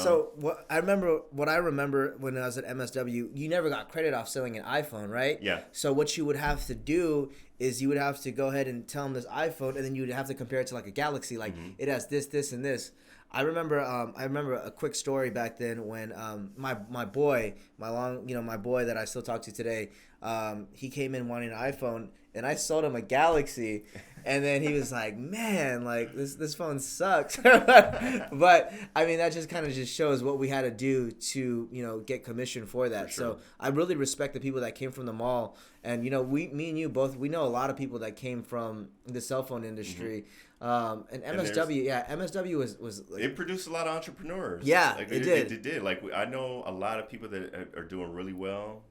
So what I remember when I was at MSW, you never got credit off selling an iPhone, right? Yeah. So what you would have to do is you would have to go ahead and tell them this iPhone, and then you would have to compare it to like a Galaxy, like it has this, this, and this. I remember a quick story back then when my boy that I still talk to today, he came in wanting an iPhone, and I sold him a Galaxy, and then he was like, man, like this phone sucks. But I mean, that just kind of just shows what we had to do to get commission for that. For sure. So I really respect the people that came from the mall, and me and you both, we know a lot of people that came from the cell phone industry. And MSW, MSW was like, it produced a lot of entrepreneurs. Yeah, like, it did. It did. Like, I know a lot of people that are doing really well.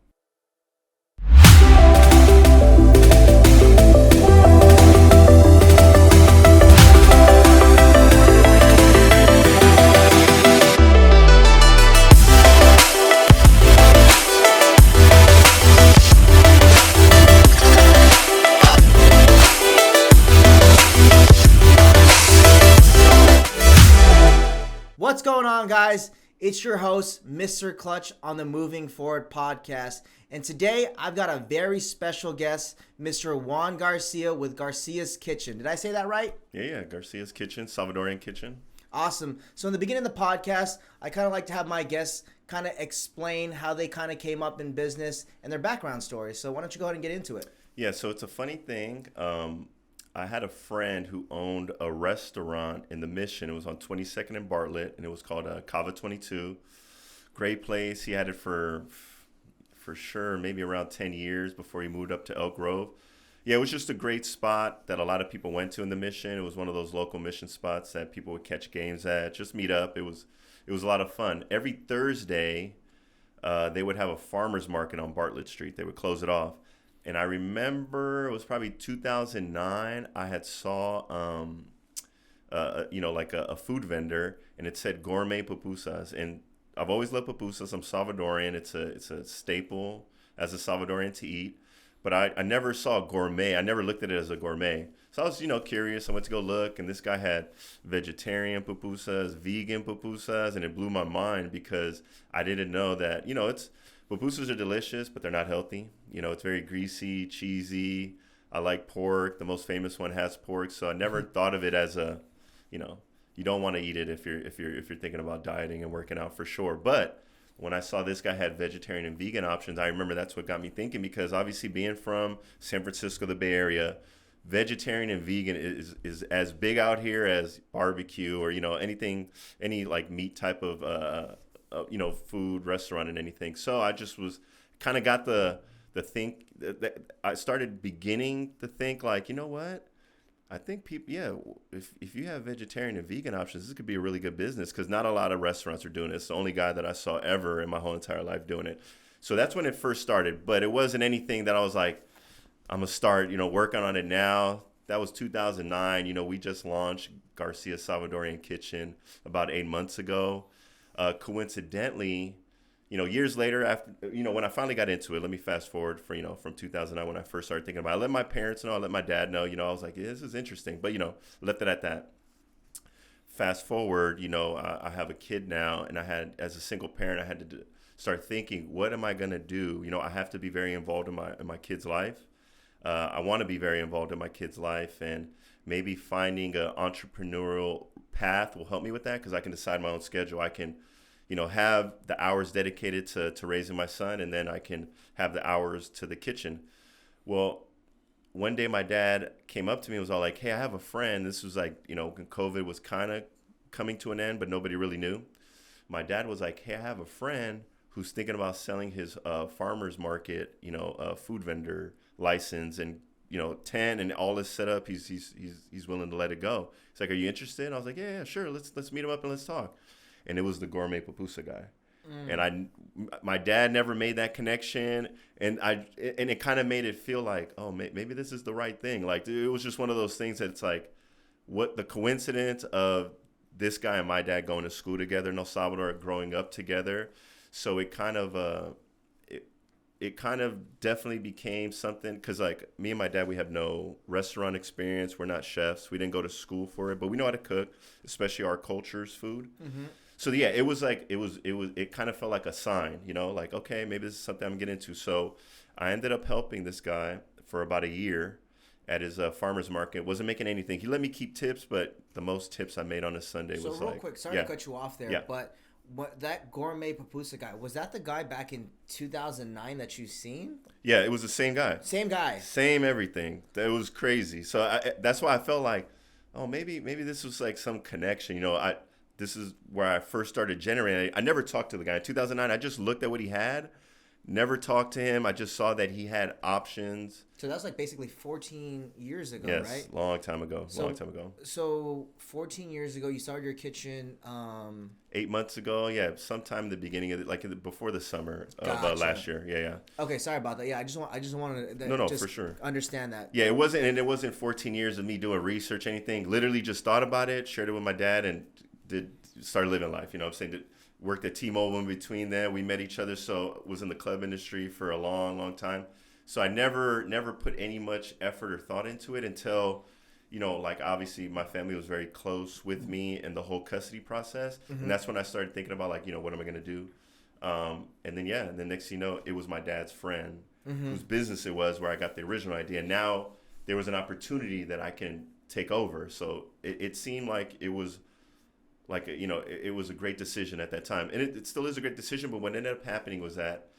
What's going on, guys? It's your host, Mr. Clutch, on the Moving Forward podcast. And today, I've got a very special guest, Mr. Juan Garcia with Garcia's Kitchen. Did I say that right? Yeah. Garcia's Kitchen, Salvadorian Kitchen. Awesome. So in the beginning of the podcast, I kind of like to have my guests kind of explain how they kind of came up in business and their background story. So why don't you go ahead and get into it? Yeah, so it's a funny thing. I had a friend who owned a restaurant in the Mission. It was on 22nd and Bartlett, and it was called Cava 22. Great place. He had it for sure, maybe around 10 years before he moved up to Elk Grove. Yeah, it was just a great spot that a lot of people went to in the Mission. It was one of those local Mission spots that people would catch games at, just meet up. It was a lot of fun. Every Thursday, they would have a farmer's market on Bartlett Street. They would close it off. And I remember it was probably 2009. I had saw, like a food vendor, and it said gourmet pupusas. And I've always loved pupusas. I'm Salvadorian. It's a staple as a Salvadorian to eat. But I never saw gourmet. I never looked at it as a gourmet. So I was, curious. I went to go look, and this guy had vegetarian pupusas, vegan pupusas, and it blew my mind because I didn't know that, pupusas are delicious, but they're not healthy. It's very greasy, cheesy. I like pork. The most famous one has pork, so I never thought of it as you don't want to eat it if you're thinking about dieting and working out for sure. But when I saw this guy had vegetarian and vegan options, I remember that's what got me thinking, because obviously being from San Francisco, the Bay Area, vegetarian and vegan is as big out here as barbecue or any like meat type of food restaurant and anything. So I just was kind of got the think that I started beginning to think like, you know what? I think people, if you have vegetarian and vegan options, this could be a really good business, because not a lot of restaurants are doing it. It's the only guy that I saw ever in my whole entire life doing it. So that's when it first started, but it wasn't anything that I was like, I'm going to start, working on it now. That was 2009. We just launched Garcia Salvadorian Kitchen about 8 months ago. Coincidentally, years later, after, when I finally got into it, let me fast forward from 2009 when I first started thinking about it. I let my parents know, I let my dad know, I was like, yeah, this is interesting, but, left it at that. Fast forward, I have a kid now, and as a single parent, I had to start thinking, what am I going to do? I have to be very involved in my kid's life. I want to be very involved in my kid's life, and maybe finding an entrepreneurial path will help me with that, because I can decide my own schedule. I can have the hours dedicated to raising my son, and then I can have the hours to the kitchen. Well, one day my dad came up to me and was all like, hey, I have a friend. This was like, when COVID was kind of coming to an end, but nobody really knew. My dad was like, hey, I have a friend who's thinking about selling his farmer's market, food vendor license, and 10 and all this set up. He's willing to let it go. He's like, are you interested? And I was like, yeah, sure. Let's meet him up and let's talk. And it was the gourmet pupusa guy. And my dad never made that connection, and it kind of made it feel like, oh, maybe this is the right thing. Like, it was just one of those things that it's like, what the coincidence of this guy and my dad going to school together in El Salvador, growing up together. So it kind of it kind of definitely became something, because like me and my dad, we have no restaurant experience. We're not chefs. We didn't go to school for it, but we know how to cook, especially our culture's food. Mm-hmm. So yeah, it kind of felt like a sign, like, okay, maybe this is something I'm getting into. So I ended up helping this guy for about a year at his farmer's market. Wasn't making anything. He let me keep tips, but the most tips I made on a Sunday was So real quick, sorry to cut you off there, yeah. but that gourmet pupusa guy, was that the guy back in 2009 that you seen? Yeah, it was the same guy. Same guy. Same everything. That was crazy. So that's why I felt like, oh, maybe this was like some connection. This is where I first started generating. I never talked to the guy. In 2009, I just looked at what he had, never talked to him. I just saw that he had options. So that's like basically 14 years ago, yes, right? Long time ago. So 14 years ago, you started your kitchen. 8 months ago, yeah, sometime in the beginning of before the summer of last year. Yeah. Okay, sorry about that. Yeah, I just wanted to no, for sure, understand that. Yeah, it wasn't 14 years of me doing research, anything. Literally just thought about it, shared it with my dad, and started living life. You know what I'm saying? Worked at T-Mobile in between there. We met each other, so was in the club industry for a long, long time. So I never put any much effort or thought into it until, like obviously my family was very close with me in the whole custody process. Mm-hmm. And that's when I started thinking about like, what am I going to do? And then next thing you know, it was my dad's friend whose business it was where I got the original idea. And now there was an opportunity that I can take over. So it seemed like it was like, it was a great decision at that time. And it still is a great decision. But what ended up happening was that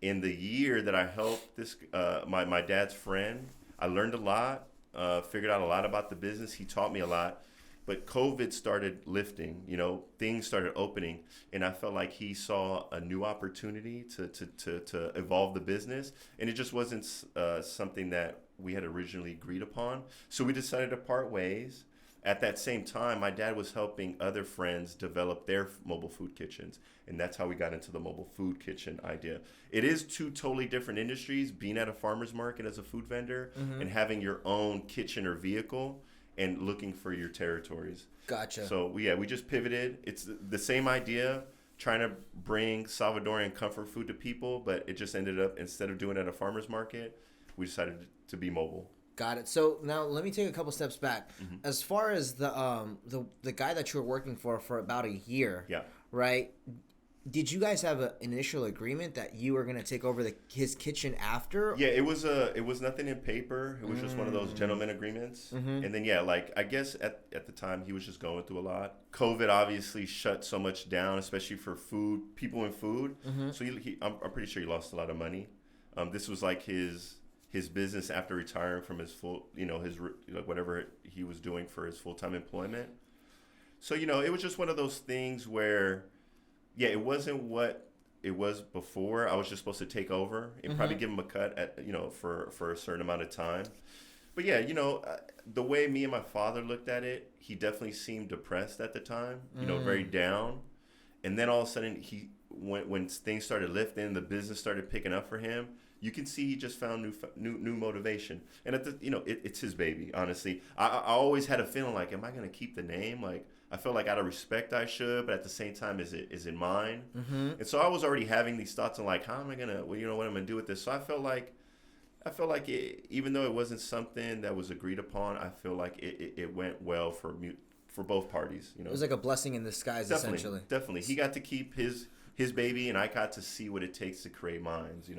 in the year that I helped this, my dad's friend, I learned a lot, figured out a lot about the business. He taught me a lot. But COVID started lifting, things started opening. And I felt like he saw a new opportunity to evolve the business. And it just wasn't something that we had originally agreed upon. So we decided to part ways. At that same time, my dad was helping other friends develop their mobile food kitchens. And that's how we got into the mobile food kitchen idea. It is two totally different industries, being at a farmer's market as a food vendor and having your own kitchen or vehicle and looking for your territories. Gotcha. So, we just pivoted. It's the same idea, trying to bring Salvadorian comfort food to people, but it just ended up, instead of doing it at a farmer's market, we decided to be mobile. Got it. So now let me take a couple steps back. As far as the guy that you were working for about a year, right? Did you guys have an initial agreement that you were going to take over his kitchen after? Yeah, it was nothing in paper. It was just one of those gentleman agreements. And then I guess at the time he was just going through a lot. COVID obviously shut so much down, especially for people in food. So I'm pretty sure he lost a lot of money. This was like his business after retiring from his full, his whatever he was doing for his full-time employment. So, it was just one of those things where, it wasn't what it was before. I was just supposed to take over and probably give him a cut at, for a certain amount of time. But the way me and my father looked at it, he definitely seemed depressed at the time, very down. And then all of a sudden when things started lifting, the business started picking up for him, you can see he just found new motivation. And it's his baby, honestly. I always had a feeling like, am I going to keep the name? Like, I felt like out of respect I should, but at the same time, is it mine? And so I was already having these thoughts on like, how am I going to, what am I going to do with this? So I felt like even though it wasn't something that was agreed upon, I feel like it went well for both parties. It was like a blessing in disguise, essentially. Definitely. He got to keep his baby, and I got to see what it takes to create mines,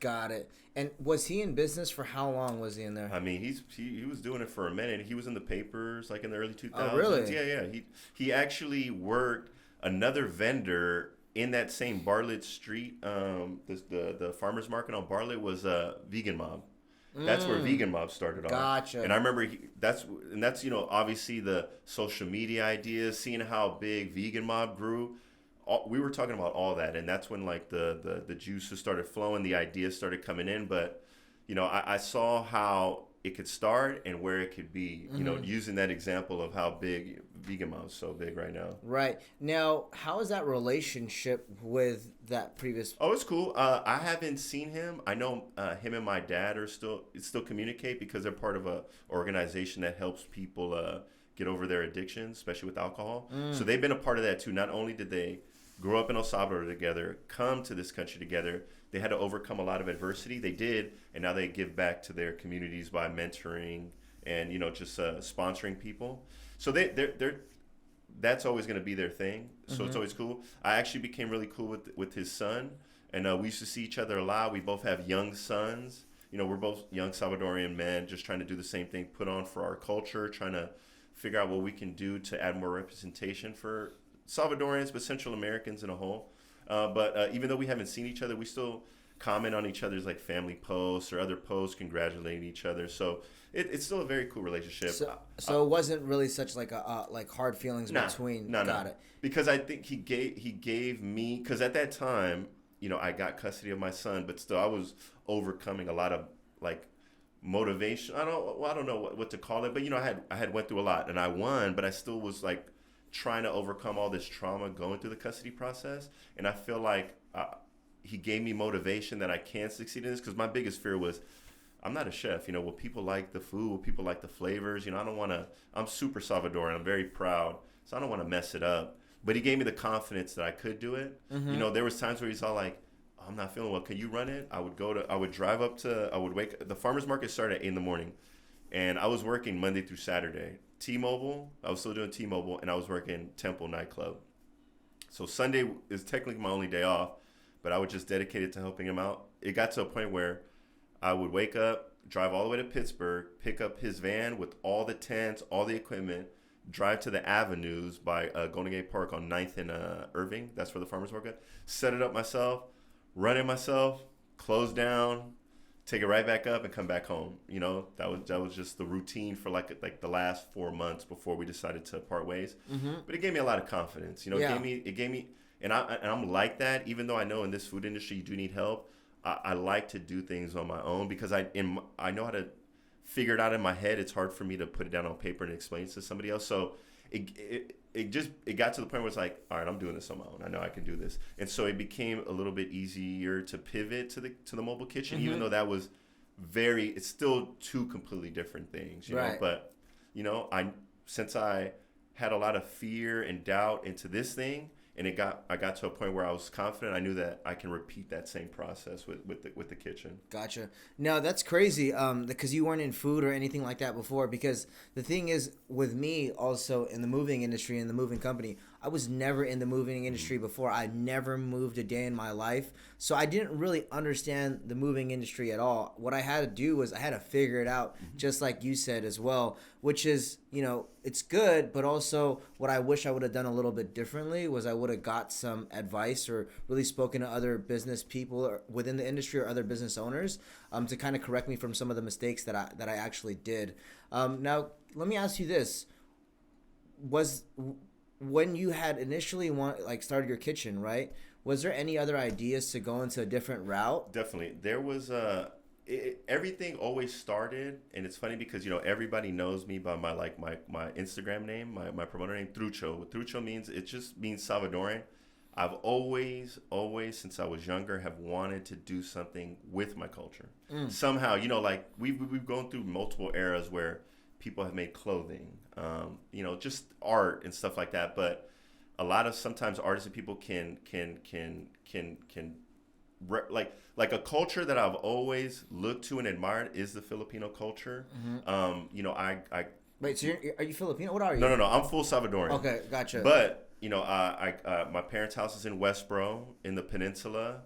Got it. And was he in business for how long was he in there? I mean, he was doing it for a minute. He was in the papers like in the early 2000s. Oh, really? Yeah. He actually worked another vendor in that same Bartlett Street. The farmer's market on Bartlett was Vegan Mob. That's where Vegan Mob started off. Gotcha. And I remember that's obviously the social media ideas, seeing how big Vegan Mob grew. We were talking about all that, and that's when like the juices started flowing, the ideas started coming in. But I saw how it could start and where it could be. Using that example of how big Vegan Mob is so big right now. Right now, how is that relationship with that previous? Oh, it's cool. I haven't seen him. I know him and my dad still communicate because they're part of a organization that helps people get over their addictions, especially with alcohol. So they've been a part of that too. Not only did they grow up in El Salvador together, come to this country together, they had to overcome a lot of adversity. They did, and now they give back to their communities by mentoring and just sponsoring people. So they're that's always going to be their thing. So it's always cool. I actually became really cool with his son, and we used to see each other a lot. We both have young sons. You know, we're both young Salvadorian men, just trying to do the same thing, put on for our culture, trying to figure out what we can do to add more representation for Salvadorians, but Central Americans in a whole. But even though we haven't seen each other, we still comment on each other's like family posts or other posts, congratulating each other. So it's still a very cool relationship. So it wasn't really such like a like hard feelings between. Got it. Because I think he gave me, because at that time, you know, I got custody of my son, but still I was overcoming a lot of like motivation. I don't know what to call it, but you know, I had went through a lot and I won, but I still was like trying to overcome all this trauma going through the custody process. And I feel like he gave me motivation that I can succeed in this, because my biggest fear was, I'm not a chef. You know, will people like the food? Will people like the flavors? You know, I don't want to, I'm super Salvadoran. I'm very proud. So I don't want to mess it up. But he gave me the confidence that I could do it. Mm-hmm. You know, there was times where he's all like, oh, I'm not feeling well. Can you run it? I would drive up to, the farmer's market started at 8 in the morning. And I was working Monday through Saturday. T-Mobile, I was still doing T-Mobile, and I was working Temple nightclub. So Sunday is technically my only day off, but I would just dedicate it to helping him out. It got to a point where I would wake up, drive all the way to Pittsburgh, pick up his van with all the tents, all the equipment, drive to the avenues by Golden Gate Park on 9th and Irving. That's where the farmer's market. Set it up myself, run it myself, close down, take it right back up, and come back home. You know, that was just the routine for like the last 4 months before we decided to part ways. Mm-hmm. But it gave me a lot of confidence. You know, it gave me, and I'm like that. Even though I know in this food industry you do need help, I like to do things on my own, because I know how to figure it out in my head. It's hard for me to put it down on paper and explain it to somebody else. So it got to the point where it's like, all right, I'm doing this on my own. I know I can do this. And so it became a little bit easier to pivot to the mobile kitchen, mm-hmm. even though that was it's still two completely different things, you know. But you know, since I had a lot of fear and doubt into this thing, and I got to a point where I was confident. I knew that I can repeat that same process with the kitchen. Gotcha. No, that's crazy. Because you weren't in food or anything like that before. Because the thing is, with me also in the moving industry, in the moving company, I was never in the moving industry before. I never moved a day in my life, so I didn't really understand the moving industry at all. What I had to do was I had to figure it out, mm-hmm. just like you said as well. Which is, you know, it's good, but also what I wish I would have done a little bit differently was I would have got some advice or really spoken to other business people within the industry or other business owners to kind of correct me from some of the mistakes that I actually did. Now, let me ask you this: when you had initially started your kitchen, right? Was there any other ideas to go into a different route? Definitely, there was everything always started, and it's funny because, you know, everybody knows me by my Instagram name, my promoter name, Trucho. What Trucho means, it just means Salvadorian. I've always since I was younger have wanted to do something with my culture. Somehow, you know, like we've gone through multiple eras where people have made clothing, you know, just art and stuff like that. But a lot of sometimes artists and people can like a culture that I've always looked to and admired is the Filipino culture. Mm-hmm. You know, I wait. So are you Filipino? What are you? No. I'm full Salvadorian. Okay, gotcha. But you know, my parents' house is in Westboro in the peninsula.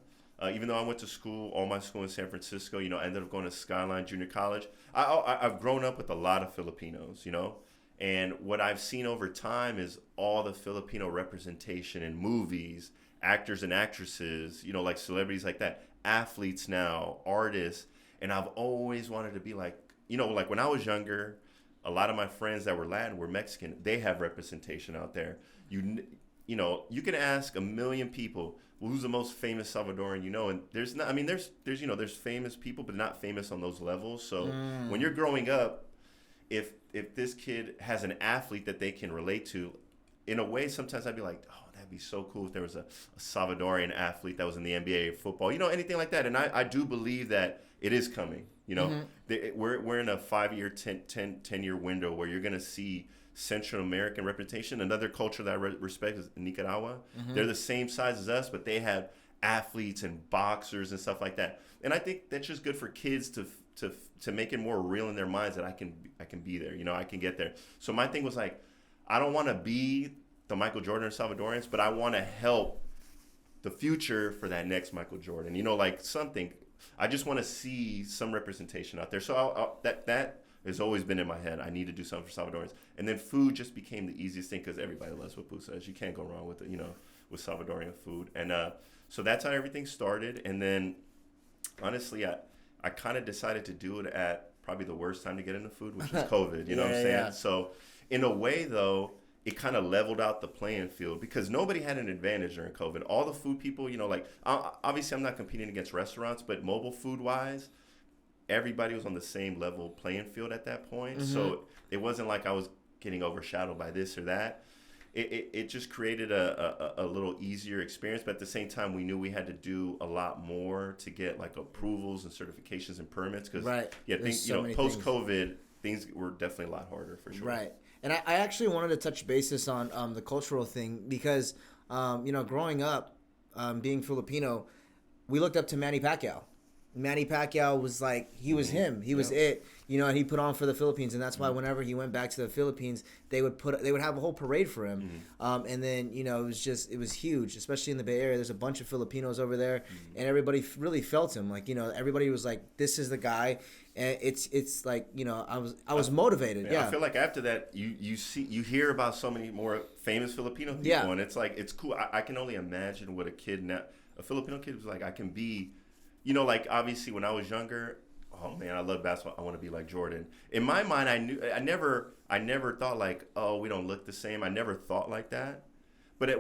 Even though I went to school, all my school in San Francisco, you know, I ended up going to Skyline Junior College. I've grown up with a lot of Filipinos, you know, and what I've seen over time is all the Filipino representation in movies, actors and actresses, you know, like celebrities like that, athletes now, artists, and I've always wanted to be like, you know, like when I was younger, a lot of my friends that were Latin were Mexican. They have representation out there. You know, you can ask a million people, well, who's the most famous Salvadoran you know, and there's not. I mean, there's you know, there's famous people, but not famous on those levels. So when you're growing up, if this kid has an athlete that they can relate to, in a way, sometimes I'd be like, oh, that'd be so cool if there was a Salvadorian athlete that was in the NBA football, you know, anything like that. And I do believe that it is coming. You know, mm-hmm. we're in a 5-year, 10-year window where you're going to see Central American representation. Another culture that I respect is Nicaragua. Mm-hmm. They're the same size as us, but they have athletes and boxers and stuff like that. And I think that's just good for kids to make it more real in their minds that I can be there. You know, I can get there. So my thing was like, I don't want to be the Michael Jordan or Salvadorians, but I want to help the future for that next Michael Jordan. You know, like something. I just want to see some representation out there. So that has always been in my head. I need to do something for Salvadorians. And then food just became the easiest thing because everybody loves what Pooh says. You can't go wrong with it, with Salvadorian food. And so that's how everything started. And then, honestly, I kind of decided to do it at probably the worst time to get into food, which was COVID. You know what I'm saying? Yeah. So in a way, though, it kind of leveled out the playing field because nobody had an advantage during COVID. All the food people, obviously I'm not competing against restaurants, but mobile food wise, everybody was on the same level playing field at that point. Mm-hmm. So it wasn't like I was getting overshadowed by this or that. It just created a little easier experience, but at the same time, we knew we had to do a lot more to get like approvals and certifications and permits because post COVID, things were definitely a lot harder for sure. Right. And I actually wanted to touch basis on the cultural thing because, growing up, being Filipino, we looked up to Manny Pacquiao. Manny Pacquiao was like, he was him. He was it, and he put on for the Philippines. And that's why whenever he went back to the Philippines, they would have a whole parade for him. And then, it was huge, especially in the Bay Area. There's a bunch of Filipinos over there and everybody really felt him. Like, everybody was like, this is the guy. And it's like, I was motivated. Yeah. I feel like after that, you hear about so many more famous Filipino people, and it's like, it's cool. I can only imagine what a Filipino kid was like. I can be, like obviously when I was younger, oh man, I love basketball. I want to be like Jordan. In my mind, I never thought like, oh, we don't look the same. I never thought like that. But I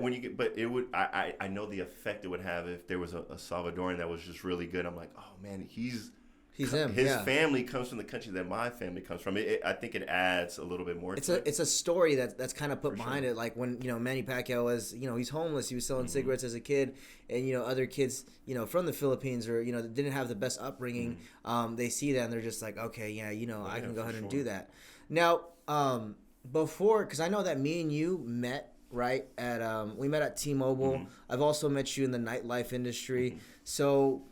know the effect it would have if there was a Salvadoran that was just really good. I'm like, oh man, he's him. His family comes from the country that my family comes from. I think it adds a little bit more. It's a story that's kind of put behind it. Like when Manny Pacquiao was he's homeless. He was selling cigarettes as a kid, and other kids from the Philippines or that didn't have the best upbringing. They see that and they're just like, okay, I can go ahead and do that. Now, before, because I know that me and you met right at we met at T-Mobile. I've also met you in the nightlife industry. So.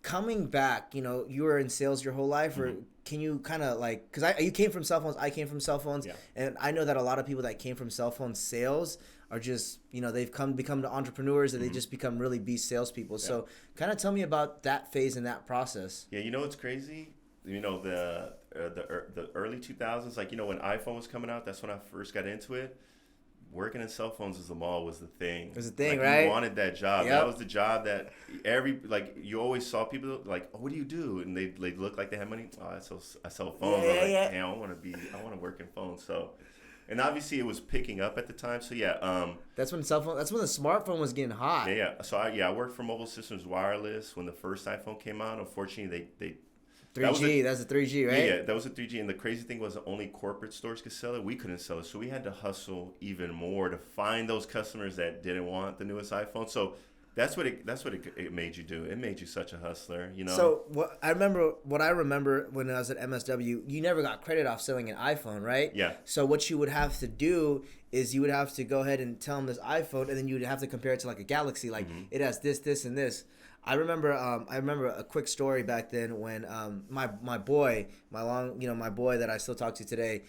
Coming back, you were in sales your whole life, or can you kind of like, because you came from cell phones, I came from cell phones, and I know that a lot of people that came from cell phone sales are just, they've become the entrepreneurs and they just become really beast salespeople. Yeah. So kind of tell me about that phase and that process. Yeah, it's crazy. The early 2000s, like, when iPhone was coming out, that's when I first got into it. Working in cell phones as a mall was the thing. It was the thing, like, right? You wanted that job. Yep. That was the job that you always saw people like, oh, what do you do? And they look like they have money. Oh, I sell phones. Yeah, I was like, damn, I want to work in phones. So, and obviously it was picking up at the time. So that's when the smartphone was getting hot. Yeah. So I worked for Mobile Systems Wireless when the first iPhone came out. Unfortunately, they 3G, that's a 3G, right? Yeah, that was a 3G. And the crazy thing was only corporate stores could sell it. We couldn't sell it. So we had to hustle even more to find those customers that didn't want the newest iPhone. So that's what it made you do. It made you such a hustler, So what I remember when I was at MSW, you never got credit off selling an iPhone, right? Yeah. So what you would have to do is you would have to go ahead and tell them this iPhone, and then you would have to compare it to like a Galaxy. Like it has this, this, and this. I remember a quick story back then when my boy that I still talk to today,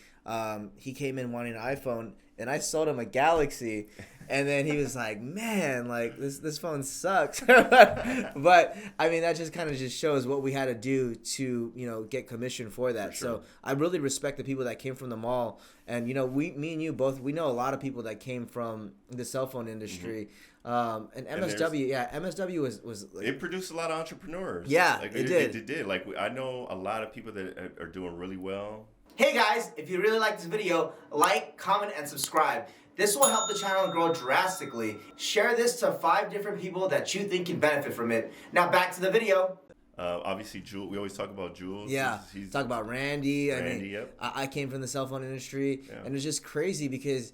he came in wanting an iPhone and I sold him a Galaxy, and then he was like, man, like this phone sucks. But I mean that just kind of just shows what we had to do to get commission for that. For sure. So I really respect the people that came from the mall, and me and you both, we know a lot of people that came from the cell phone industry. And MSW was like, it produced a lot of entrepreneurs. Yeah, it did. It did. Like I know a lot of people that are doing really well. Hey guys, if you really like this video, like, comment, and subscribe. This will help the channel grow drastically. Share this to 5 different people that you think can benefit from it. Now back to the video. Obviously, Jules. We always talk about Jules. Yeah, talk about Randy. Yep. I came from the cell phone industry, and it's just crazy because,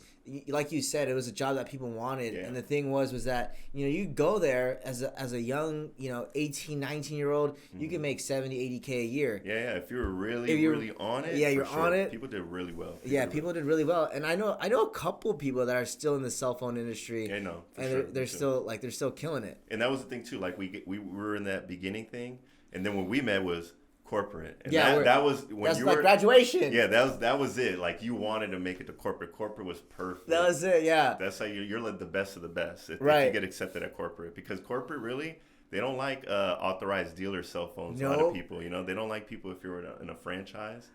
like you said, it was a job that people wanted. Yeah. And the thing was that you go there as a young 18, 19-year-old, you can make 70, 80K a year. Yeah. If you're really on it. Yeah, you're on it. People did really well. People did really well, and I know a couple people that are still in the cell phone industry. Yeah, no, and they're still killing it. And that was the thing too. Like we were in that beginning thing. And then when we met was corporate. And Yeah, that was when that's you like were graduation. Yeah, that was it. Like you wanted to make it to corporate. Corporate was perfect. That was it. Yeah. That's how you're like the best of the best if Right. you get accepted at corporate, because corporate really, they don't like authorized dealer cell phones. A lot Nope. of people, they don't like people if you're in a franchise.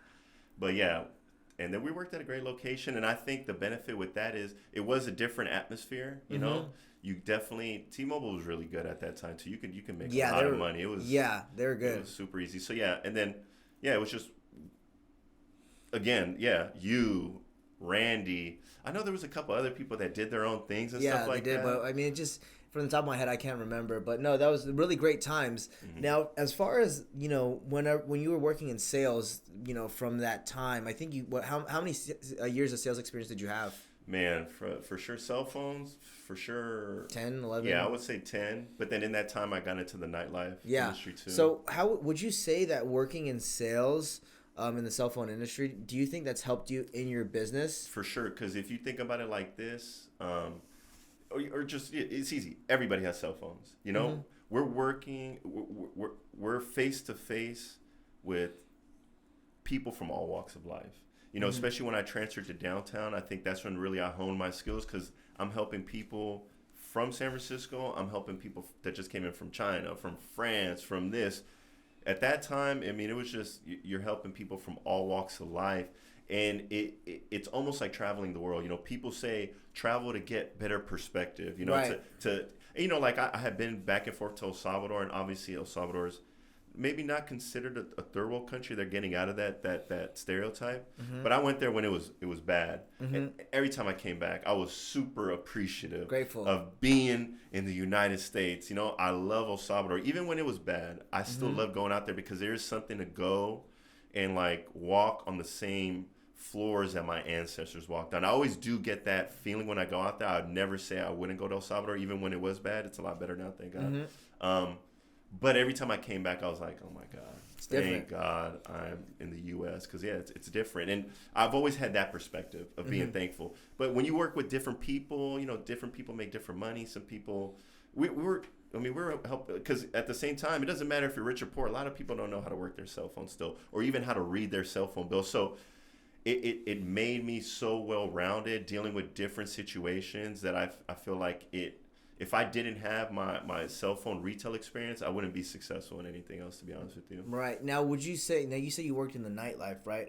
But yeah, and then we worked at a great location, and I think the benefit with that is it was a different atmosphere. You know, you definitely T-Mobile was really good at that time too. You can make a lot of money. It was they were good. It was super easy. So yeah, and then it was just again you, Randy. I know there was a couple other people that did their own things and stuff like that. Yeah, they did, but I mean, it just from the top of my head, I can't remember. But no, that was really great times. Now, as far as when you were working in sales, from that time, I think how many years of sales experience did you have? Man, for sure, cell phones, for sure. 10, 11? Yeah, I would say 10. But then in that time, I got into the nightlife industry too. So how would you say that working in sales in the cell phone industry, do you think that's helped you in your business? For sure, because if you think about it like this, or just, it's easy. Everybody has cell phones. We're working, we're face to face with people from all walks of life. Especially when I transferred to downtown, I think that's when really I honed my skills, because I'm helping people from San Francisco. I'm helping people that just came in from China, from France, from this. At that time, I mean, it was just, you're helping people from all walks of life. And it's almost like traveling the world. People say travel to get better perspective, right. Like I had been back and forth to El Salvador, and obviously El Salvador's maybe not considered a third world country. They're getting out of that stereotype. But I went there when it was bad. And every time I came back, I was super appreciative, grateful of being in the United States. I love El Salvador. Even when it was bad, I still love going out there, because there's something to go and like walk on the same floors that my ancestors walked on. I always do get that feeling when I go out there. I'd never say I wouldn't go to El Salvador, even when it was bad. It's a lot better now, thank God. But every time I came back, I was like, oh my God, thank God I'm in the U.S. Because it's different. And I've always had that perspective of being thankful. But when you work with different people, different people make different money. Some people, we were helping, because at the same time, it doesn't matter if you're rich or poor. A lot of people don't know how to work their cell phone still, or even how to read their cell phone bill. So it made me so well-rounded dealing with different situations that I feel like if I didn't have my cell phone retail experience, I wouldn't be successful in anything else, to be honest with you. Right. Now, you say you worked in the nightlife, right?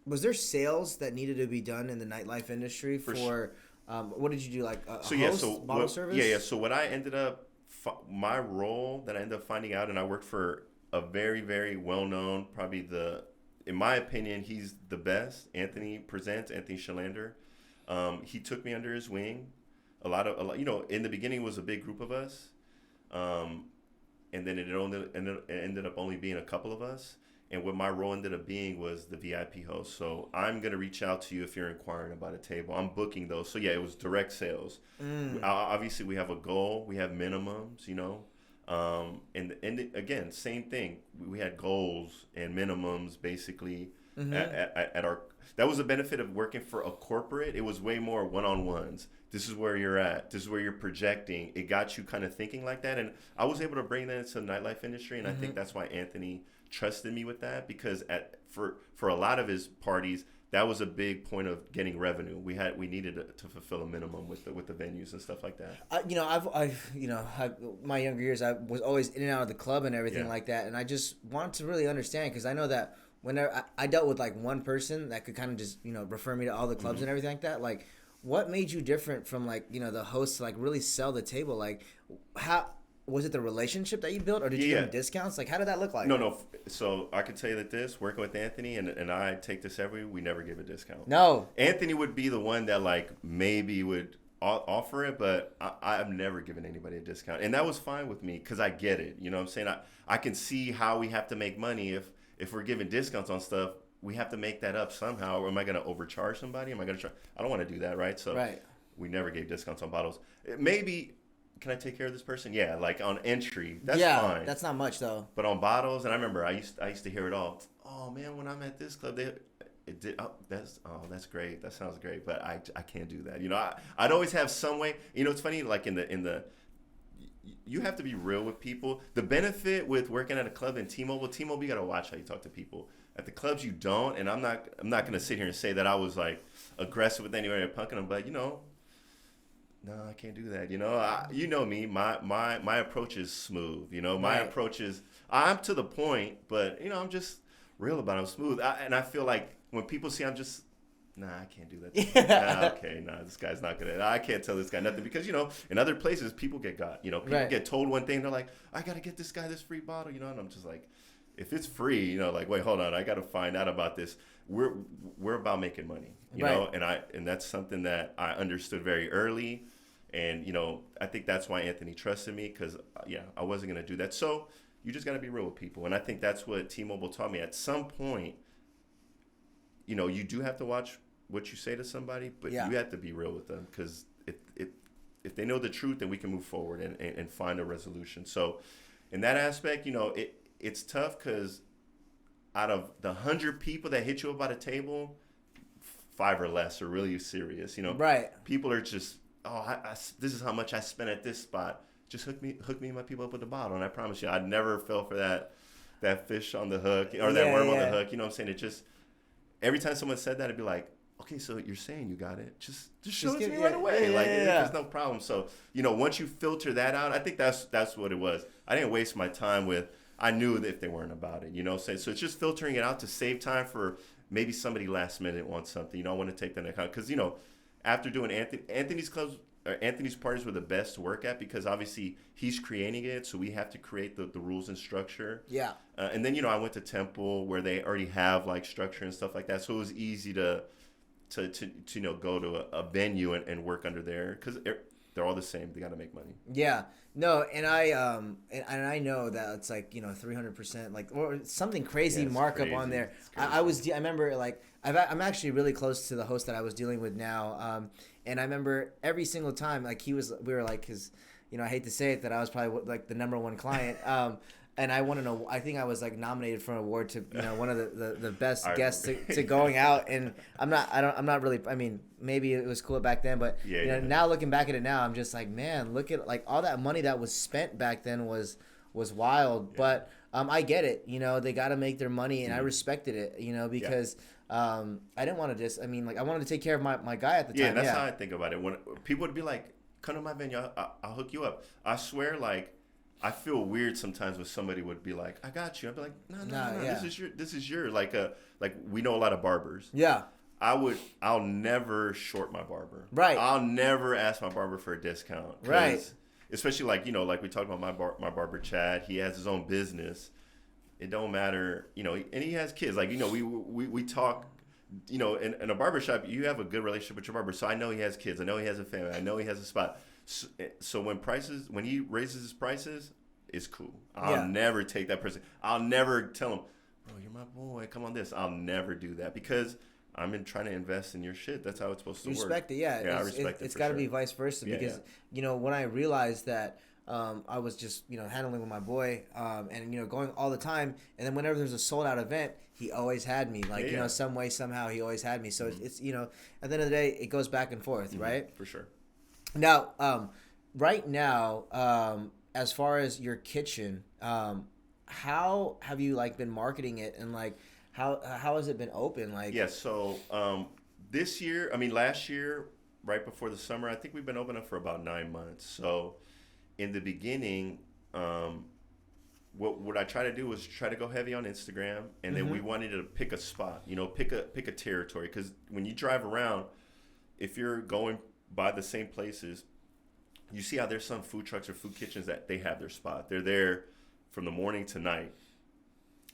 Was there sales that needed to be done in the nightlife industry for what did you do, like bottle service? Yeah. So what I ended up, my role that I ended up finding out, and I worked for a very, very well-known, probably in my opinion, he's the best, Anthony Shalander. He took me under his wing. A lot, in the beginning it was a big group of us, and then it ended up only being a couple of us. And what my role ended up being was the VIP host. So I'm gonna reach out to you if you're inquiring about a table. I'm booking those. So yeah, it was direct sales. Obviously, we have a goal. We have minimums. And again, same thing. We had goals and minimums basically at our. That was the benefit of working for a corporate. It was way more one-on-ones. This is where you're at. This is where you're projecting. It got you kind of thinking like that. And I was able to bring that into the nightlife industry. And I think that's why Anthony trusted me with that, because for a lot of his parties, that was a big point of getting revenue. We needed to fulfill a minimum with the venues and stuff like that. My younger years, I was always in and out of the club and everything like that. And I just wanted to really understand, because I know that whenever I dealt with like one person that could kind of just, refer me to all the clubs and everything like that, like, what made you different from like, the host to like really sell the table? Like, how was it the relationship that you built, or did you give them discounts? Like, how did that look like? No. So I can tell you that working with Anthony, and I take this we never give a discount. No. Anthony would be the one that like maybe would offer it, but I've never given anybody a discount. And that was fine with me, because I get it. You know what I'm saying? I can see how we have to make money if we're giving discounts on stuff. We have to make that up somehow. Or am I going to overcharge somebody? Am I going to try? I don't want to do that, right? So we never gave discounts on bottles. Maybe, can I take care of this person? Yeah, like on entry, that's fine. That's not much though. But on bottles, and I remember I used to hear it all. Oh man, when I'm at this club, that's great. That sounds great. But I can't do that. I'd always have some way. It's funny. Like in the you have to be real with people. The benefit with working at a club in T-Mobile, you got to watch how you talk to people. At the clubs, you don't, and I'm not going to sit here and say that I was like aggressive with anybody or punking them, but no, I can't do that. You know me. My approach is smooth. My approach is I'm to the point, but I'm just real about it. I'm smooth, and I feel like when people see I'm just I can't do that. This guy's not gonna. I can't tell this guy nothing because in other places people get got. People get told one thing, they're like, I gotta get this guy this free bottle, and I'm just like, if it's free, like, wait, hold on, I gotta find out about this. We're about making money, you know, and that's something that I understood very early, and I think that's why Anthony trusted me because I wasn't gonna do that. So you just gotta be real with people, and I think that's what T-Mobile taught me. At some point, you do have to watch what you say to somebody, but you have to be real with them because if they know the truth, then we can move forward and find a resolution. So in that aspect, it's tough because out of the 100 people that hit you up at a table, 5 or less are really serious. People are just, this is how much I spent at this spot. Just hook me and my people up with the bottle, and I promise you, I'd never fell for that fish on the hook or that worm on the hook. You know what I'm saying? It just every time someone said that, it'd be like, okay, so you're saying you got it. Just show it to me right away. There's no problem. So, once you filter that out, I think that's what it was. I didn't waste my time with, I knew that if they weren't about it, so it's just filtering it out to save time for maybe somebody last minute wants something. I want to take that into account. Because, after doing Anthony's clubs, or Anthony's parties were the best to work at because obviously he's creating it. So we have to create the rules and structure. Yeah. And then, I went to Temple where they already have like structure and stuff like that. So it was easy to go to a venue and work under there because they're all the same. They got to make money. Yeah, no, and I know that it's like 300% like or something crazy markup on there. I remember like I'm actually really close to the host that I was dealing with now, and I remember every single time like we were like his, I hate to say it that I was probably like the number one client. And I want to know. I think I was like nominated for an award to one of the best guests to going out. And I'm not really. I mean, maybe it was cool back then, but now looking back at it now, I'm just like, man, look at like all that money that was spent back then was wild. Yeah. But I get it. They got to make their money, and I respected it. Because I didn't want to just. I mean, like I wanted to take care of my guy at the time. Yeah, that's how I think about it. When people would be like, "Come to my venue, I'll hook you up." I swear, like. I feel weird sometimes when somebody would be like, "I got you." I'd be like, "No, this is your like we know a lot of barbers." Yeah. I'll never short my barber. Right. I'll never ask my barber for a discount. Right. Especially like like we talked about my barber Chad. He has his own business. It don't matter, and he has kids. Like we talk. In a barbershop, you have a good relationship with your barber. So I know he has kids. I know he has a family. I know he has a spot. So when he raises his prices, it's cool. I'll never take that person. I'll never tell him, bro, you're my boy. Come on this. I'll never do that because I'm trying to invest in your shit. That's how it's supposed to work. Respect it, yeah. I respect it. It's got to be vice versa because when I realized that I was just handling with my boy and going all the time, and then whenever there's a sold out event, he always had me like some way somehow he always had me. So it's at the end of the day it goes back and forth, right? For sure. Now, right now, as far as your kitchen, how have you like been marketing it, and like how has it been open? Like so last year, right before the summer, I think we've been open up for about 9 months. So in the beginning, what I try to do was try to go heavy on Instagram, and then we wanted to pick a spot, pick a territory, because when you drive around, if you're going by the same places, you see how there's some food trucks or food kitchens that they have their spot. They're there from the morning to night.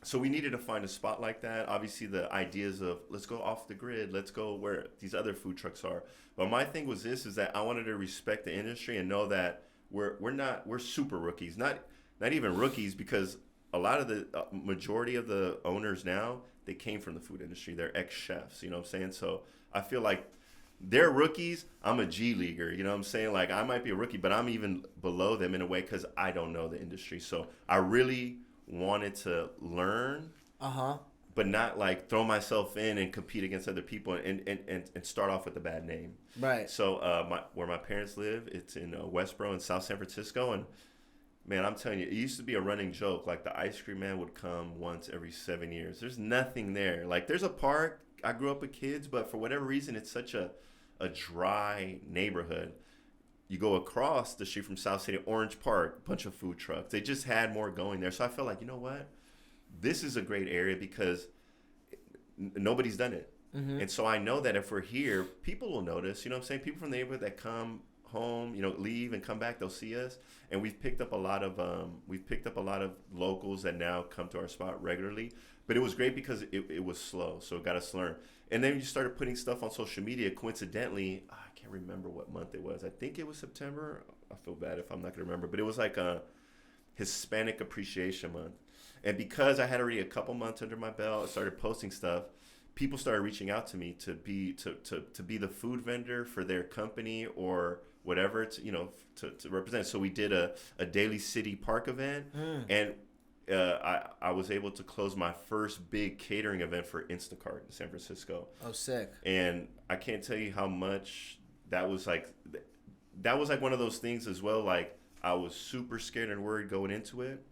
So we needed to find a spot like that. Obviously, the ideas of let's go off the grid, let's go where these other food trucks are. But my thing was is that I wanted to respect the industry and know that we're super rookies, not even rookies, because a lot of the majority of the owners now, they came from the food industry. They're ex-chefs, you know what I'm saying? So I feel like they're rookies. I'm a G leaguer, you know what I'm saying? Like I might be a rookie, but I'm even below them in a way because I don't know the industry. So I really wanted to learn, but not like throw myself in and compete against other people and start off with a bad name. Right. So where my parents live, it's in Westboro in South San Francisco, and Man, I'm telling you, it used to be a running joke. Like the ice cream man would come once every 7 years. There's nothing there. Like there's a park. I grew up with kids, but for whatever reason, it's such a dry neighborhood. You go across the street from South City, Orange Park, bunch of food trucks. They just had more going there. So I felt like, you know what? This is a great area because nobody's done it. Mm-hmm. And so I know that if we're here, people will notice, you know what I'm saying? People from the neighborhood that come home, you know, leave and come back, they'll see us. And we've picked up a lot of locals that now come to our spot regularly. But it was great because it was slow. So it got us learn. And then you started putting stuff on social media. Coincidentally, I can't remember what month it was. I think it was September. I feel bad if I'm not going to remember. But it was like a Hispanic Appreciation Month. And because I had already a couple months under my belt, I started posting stuff. People started reaching out to me to be the food vendor for their company or whatever, to represent. So we did a Daly City Park event, and I was able to close my first big catering event for Instacart in San Francisco. Oh, sick. And I can't tell you how much that was like one of those things as well. Like I was super scared and worried going into it,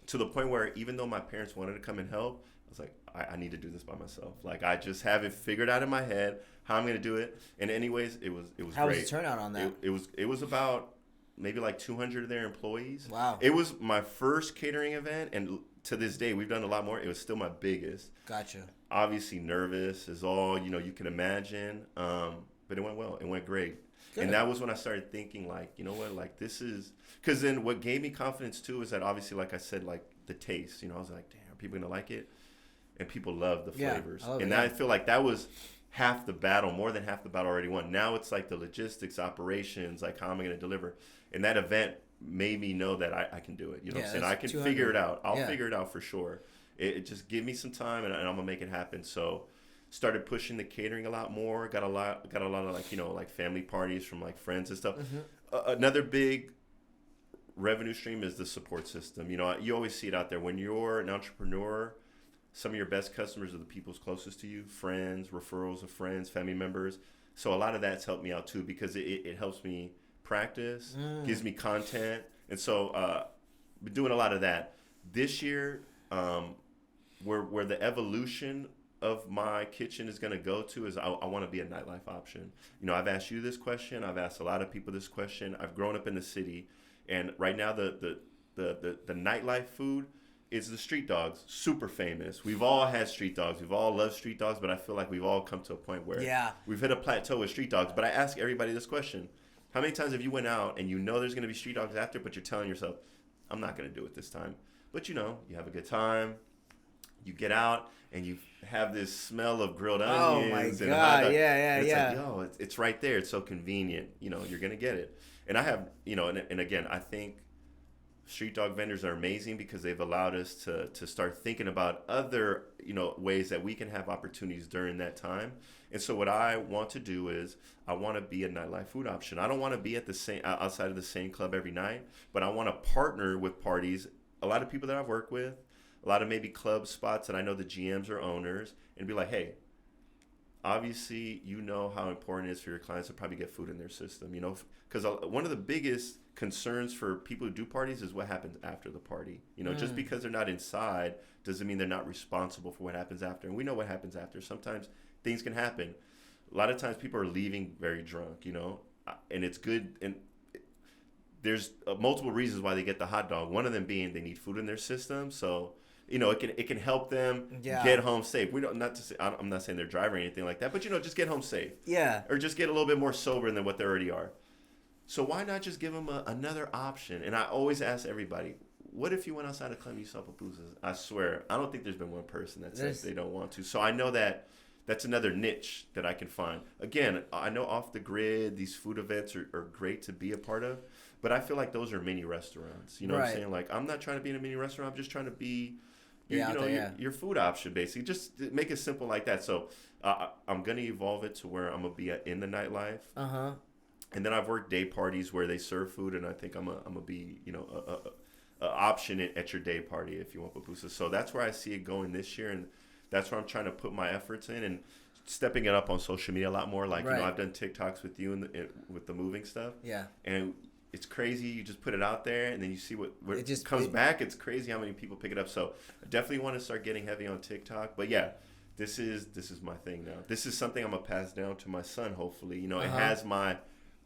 to the point where even though my parents wanted to come and help, I was like, I need to do this by myself. Like I just have it figured out in my head how I'm gonna do it. And anyways, it was how great. Was the turnout on that? It was about maybe like 200 of their employees. Wow. It was my first catering event, and to this day we've done a lot more. It was still my biggest. Gotcha. Obviously nervous is all you can imagine. But it went well. It went great. Good. And that was when I started thinking, like, you know what, like this is, because then what gave me confidence too is that obviously, like I said, like the taste. I was like, damn, are people gonna like it? And people love the flavors. And I feel like that was half the battle, more than half the battle already won. Now it's like the logistics, operations, like how am I going to deliver? And that event made me know that I can do it. You know what I'm saying? I can figure it out. I'll figure it out for sure. It just give me some time and I'm going to make it happen. So started pushing the catering a lot more. Got a lot of like family parties from like friends and stuff. Mm-hmm. Another big revenue stream is the support system. You always see it out there when you're an entrepreneur. Some of your best customers are the people closest to you, friends, referrals of friends, family members. So a lot of that's helped me out too, because it helps me practice, gives me content. And so been doing a lot of that. This year, where the evolution of my kitchen is going to go to is I want to be a nightlife option. I've asked you this question. I've asked a lot of people this question. I've grown up in the city. And right now the nightlife food is the street dogs, super famous. We've all had street dogs. We've all loved street dogs, but I feel like we've all come to a point where we've hit a plateau with street dogs. But I ask everybody this question. How many times have you went out and there's going to be street dogs after, but you're telling yourself, I'm not going to do it this time. But you have a good time. You get out and you have this smell of grilled onions. Oh my God, yeah. Like, it's right there. It's so convenient. You're going to get it. And I have, and again, I think street dog vendors are amazing because they've allowed us to start thinking about other, ways that we can have opportunities during that time. And so what I want to do is I want to be a nightlife food option. I don't want to be at the same outside of the same club every night, but I want to partner with parties. A lot of people that I've worked with, a lot of maybe club spots that I know the GMs or owners, and be like, hey, obviously, how important it is for your clients to probably get food in their system, because one of the biggest concerns for people who do parties is what happens after the party. Just because they're not inside doesn't mean they're not responsible for what happens after. And we know what happens after. Sometimes things can happen. A lot of times people are leaving very drunk, and it's good. And there's multiple reasons why they get the hot dog. One of them being they need food in their system. So, it can help them get home safe. I'm not saying they're driving or anything like that, but just get home safe. Yeah. Or just get a little bit more sober than what they already are. So why not just give them another option? And I always ask everybody, what if you went outside of club and you saw pupusas? I swear, I don't think there's been one person that says they don't want to. So I know that that's another niche that I can find. Again, I know off the grid, these food events are great to be a part of, but I feel like those are mini restaurants. You know what I'm saying? Like, I'm not trying to be in a mini restaurant. I'm just trying to be your food option, basically. Just make it simple like that. So I'm going to evolve it to where I'm going to be in the nightlife. Uh-huh. And then I've worked day parties where they serve food, and I think I'm gonna be, a option at your day party if you want pupusas. So that's where I see it going this year, and that's where I'm trying to put my efforts in and stepping it up on social media a lot more. Like, I've done TikToks with you with the moving stuff. Yeah. And it's crazy. You just put it out there, and then you see what it just comes back. It's crazy how many people pick it up. So I definitely want to start getting heavy on TikTok. But yeah, this is my thing now. This is something I'm gonna pass down to my son. Hopefully, you know, it has my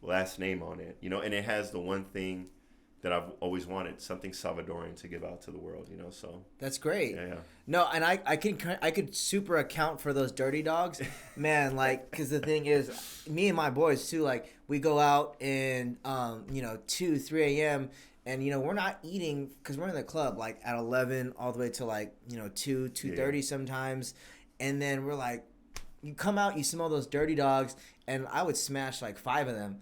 last name on it. You know, and it has the one thing that I've always wanted, something Salvadorian to give out to the world, you know, so. That's great. Yeah. No, and I could super account for those dirty dogs, man, like, because the thing is, me and my boys, too, like, we go out and, 2, 3 a.m., and, we're not eating, because we're in the club, like, at 11 all the way to, like, 2, 2:30 sometimes, and then we're like, you come out, you smell those dirty dogs, and I would smash, like, 5 of them.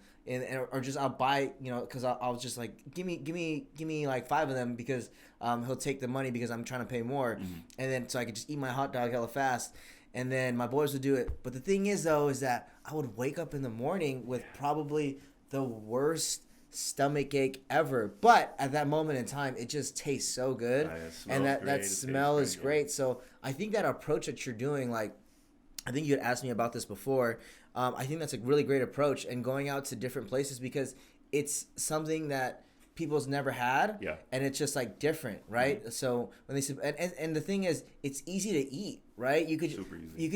Or just I'll buy, because I'll just like give me like 5 of them because he'll take the money because I'm trying to pay more, and then so I could just eat my hot dog hella fast, and then my boys would do it. But the thing is though is that I would wake up in the morning with probably the worst stomach ache ever, but at that moment in time it just tastes so good, and that smell is great. So I think that approach that you're doing, like, I think you had asked me about this before. I think that's a really great approach, and going out to different places because it's something that people's never had, and it's just like different, right? So when they say, and the thing is, it's easy to eat, right? You could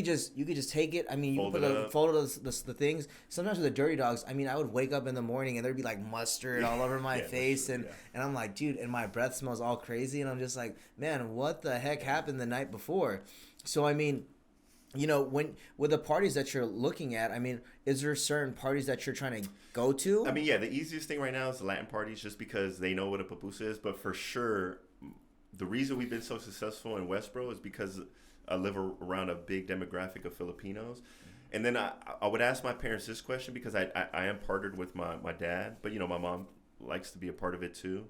just take it. I mean, you fold the things. Sometimes with the dirty dogs, I mean, I would wake up in the morning and there'd be like mustard all over my face, and I'm like, dude, and my breath smells all crazy, and I'm just like, man, what the heck happened the night before? So I mean, when with the parties that you're looking at, I mean, is there certain parties that you're trying to go to? I mean, yeah, the easiest thing right now is the Latin parties, just because they know what a pupusa is. But for sure, the reason we've been so successful in Westboro is because I live around a big demographic of Filipinos. And then I would ask my parents this question because I am partnered with my dad, but my mom likes to be a part of it too,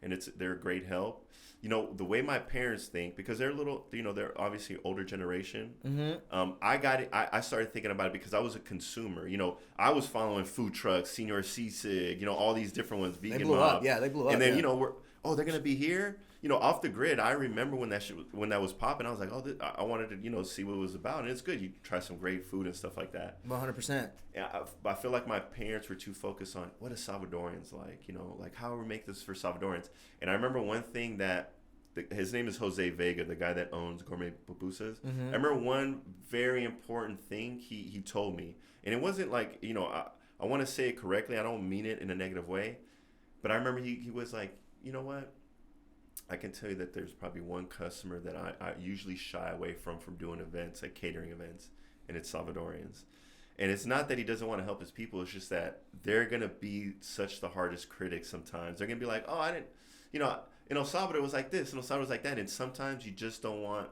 and they're a great help. The way my parents think, because they're a little, they're obviously older generation. I got it. I started thinking about it because I was a consumer. I was following food trucks, Senior Sisig, all these different ones. Vegan they blew Mob. up. Yeah, they blew up. And then, they're going to be here. Off the grid, I remember when that was popping, I was like, I wanted to, see what it was about. And it's good. You try some great food and stuff like that. 100%. Yeah, I feel like my parents were too focused on what are Salvadorians like, like how do we make this for Salvadorians? And I remember one thing that, his name is Jose Vega, the guy that owns Gourmet Pupusas. I remember one very important thing he told me. And it wasn't like, I want to say it correctly. I don't mean it in a negative way. But I remember he was like, you know what? I can tell you that there's probably one customer that I usually shy away from doing events, like catering events, and it's Salvadorians. And it's not that he doesn't want to help his people. It's just that they're going to be such the hardest critics sometimes. They're going to be like, oh, I didn't, in El Salvador it was like this, and El Salvador was like that. And sometimes you just don't want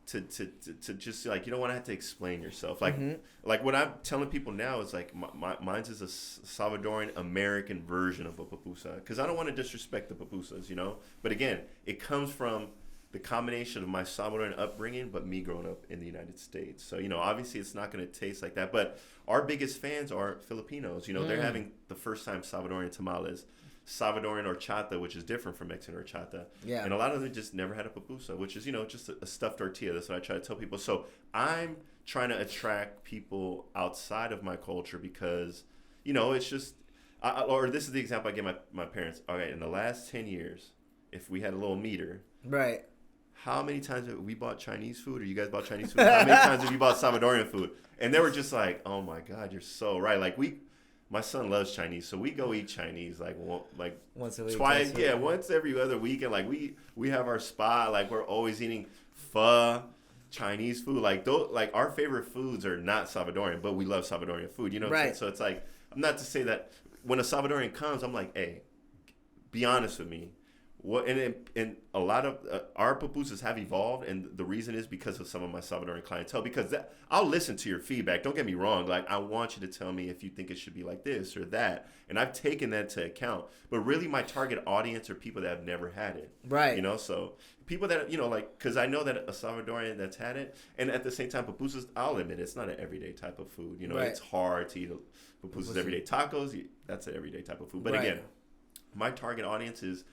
to just, like, you don't want to have to explain yourself. Like, like what I'm telling people now is like, mine's is a Salvadoran American version of a pupusa. Because I don't want to disrespect the pupusas, But again, it comes from the combination of my Salvadoran upbringing, but me growing up in the United States. So, obviously it's not going to taste like that. But our biggest fans are Filipinos. They're having the first time Salvadorian tamales, Salvadoran horchata, which is different from Mexican horchata. Yeah. And a lot of them just never had a pupusa, which is, just a stuffed tortilla. That's what I try to tell people. So I'm trying to attract people outside of my culture because, it's just, or this is the example I give my parents. Okay, in the last 10 years, if we had a little meter. Right. How many times have we bought Chinese food, or you guys bought Chinese food? How many times have you bought Salvadorian food? And they were just like, oh my God, you're so right. Like my son loves Chinese, so we go eat Chinese like once a week, twice, once every other weekend. Like we have our spot. Like we're always eating pho, Chinese food. Like those, like our favorite foods are not Salvadorian, but we love Salvadorian food. You know what I'm saying? So it's like, I'm not to say that when a Salvadorian comes, I'm like, hey, be honest with me. What and a lot of our pupusas have evolved, and the reason is because of some of my Salvadoran clientele. Because I'll listen to your feedback. Don't get me wrong. Like, I want you to tell me if you think it should be like this or that, and I've taken that to account. But really, my target audience are people that have never had it. Right. So people that like, because I know that a Salvadorian that's had it, and at the same time, pupusas. I'll admit it's not an everyday type of food. It's hard to eat pupusas everyday. Tacos, that's an everyday type of food. But again, my target audience is,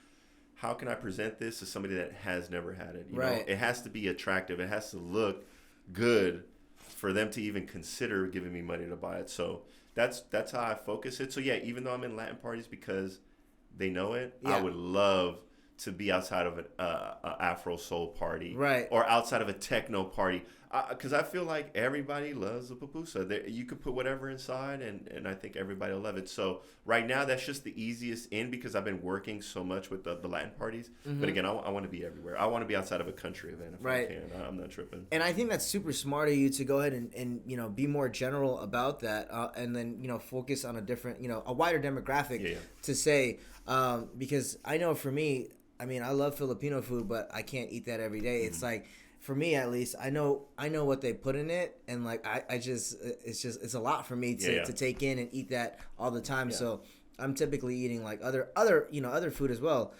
how can I present this to somebody that has never had it? It has to be attractive. It has to look good for them to even consider giving me money to buy it. So that's how I focus it. So yeah, even though I'm in Latin parties, because they know it. Yeah. I would love to be outside of an Afro soul party, Right. or outside of a techno party, because I feel like everybody loves a pupusa. You could put whatever inside, and I think everybody will love it. So right now, that's just the easiest in, because I've been working so much with the Latin parties. But again, I want to be everywhere. I want to be outside of a country event if I can. I'm not tripping. And I think that's super smart of you to go ahead and be more general about that, and then focus on a different a wider demographic to say, because I know for me, I mean, I love Filipino food, but I can't eat that every day. It's like, for me at least, I know what they put in it, and like it's a lot for me to take in and eat that all the time. So I'm typically eating like other food as well.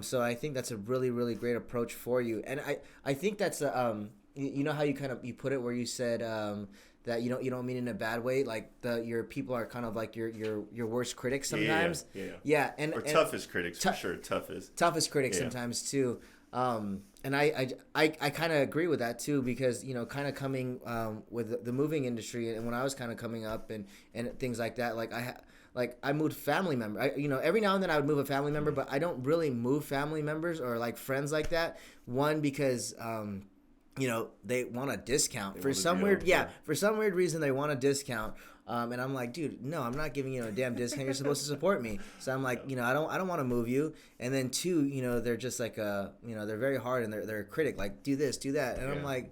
So I think that's a really, really great approach for you, and I think that's how you put it, where you said that you don't mean in a bad way, like your people are kind of like your worst critics sometimes. And toughest critics, for sure. Toughest critics sometimes too. And I kind of agree with that too, because kind of coming with the moving industry, and when I was kind of coming up and things like that, like I moved family member. Every now and then I would move a family member, but I don't really move family members or like friends like that. One, because they want a discount for some weird reason. They want a discount, and I'm like, dude, no, I'm not giving you a damn discount. You're supposed to support me. So I'm like, I don't want to move you. And then two, they're just like they're very hard, and they're a critic, like do this, do that, and I'm like,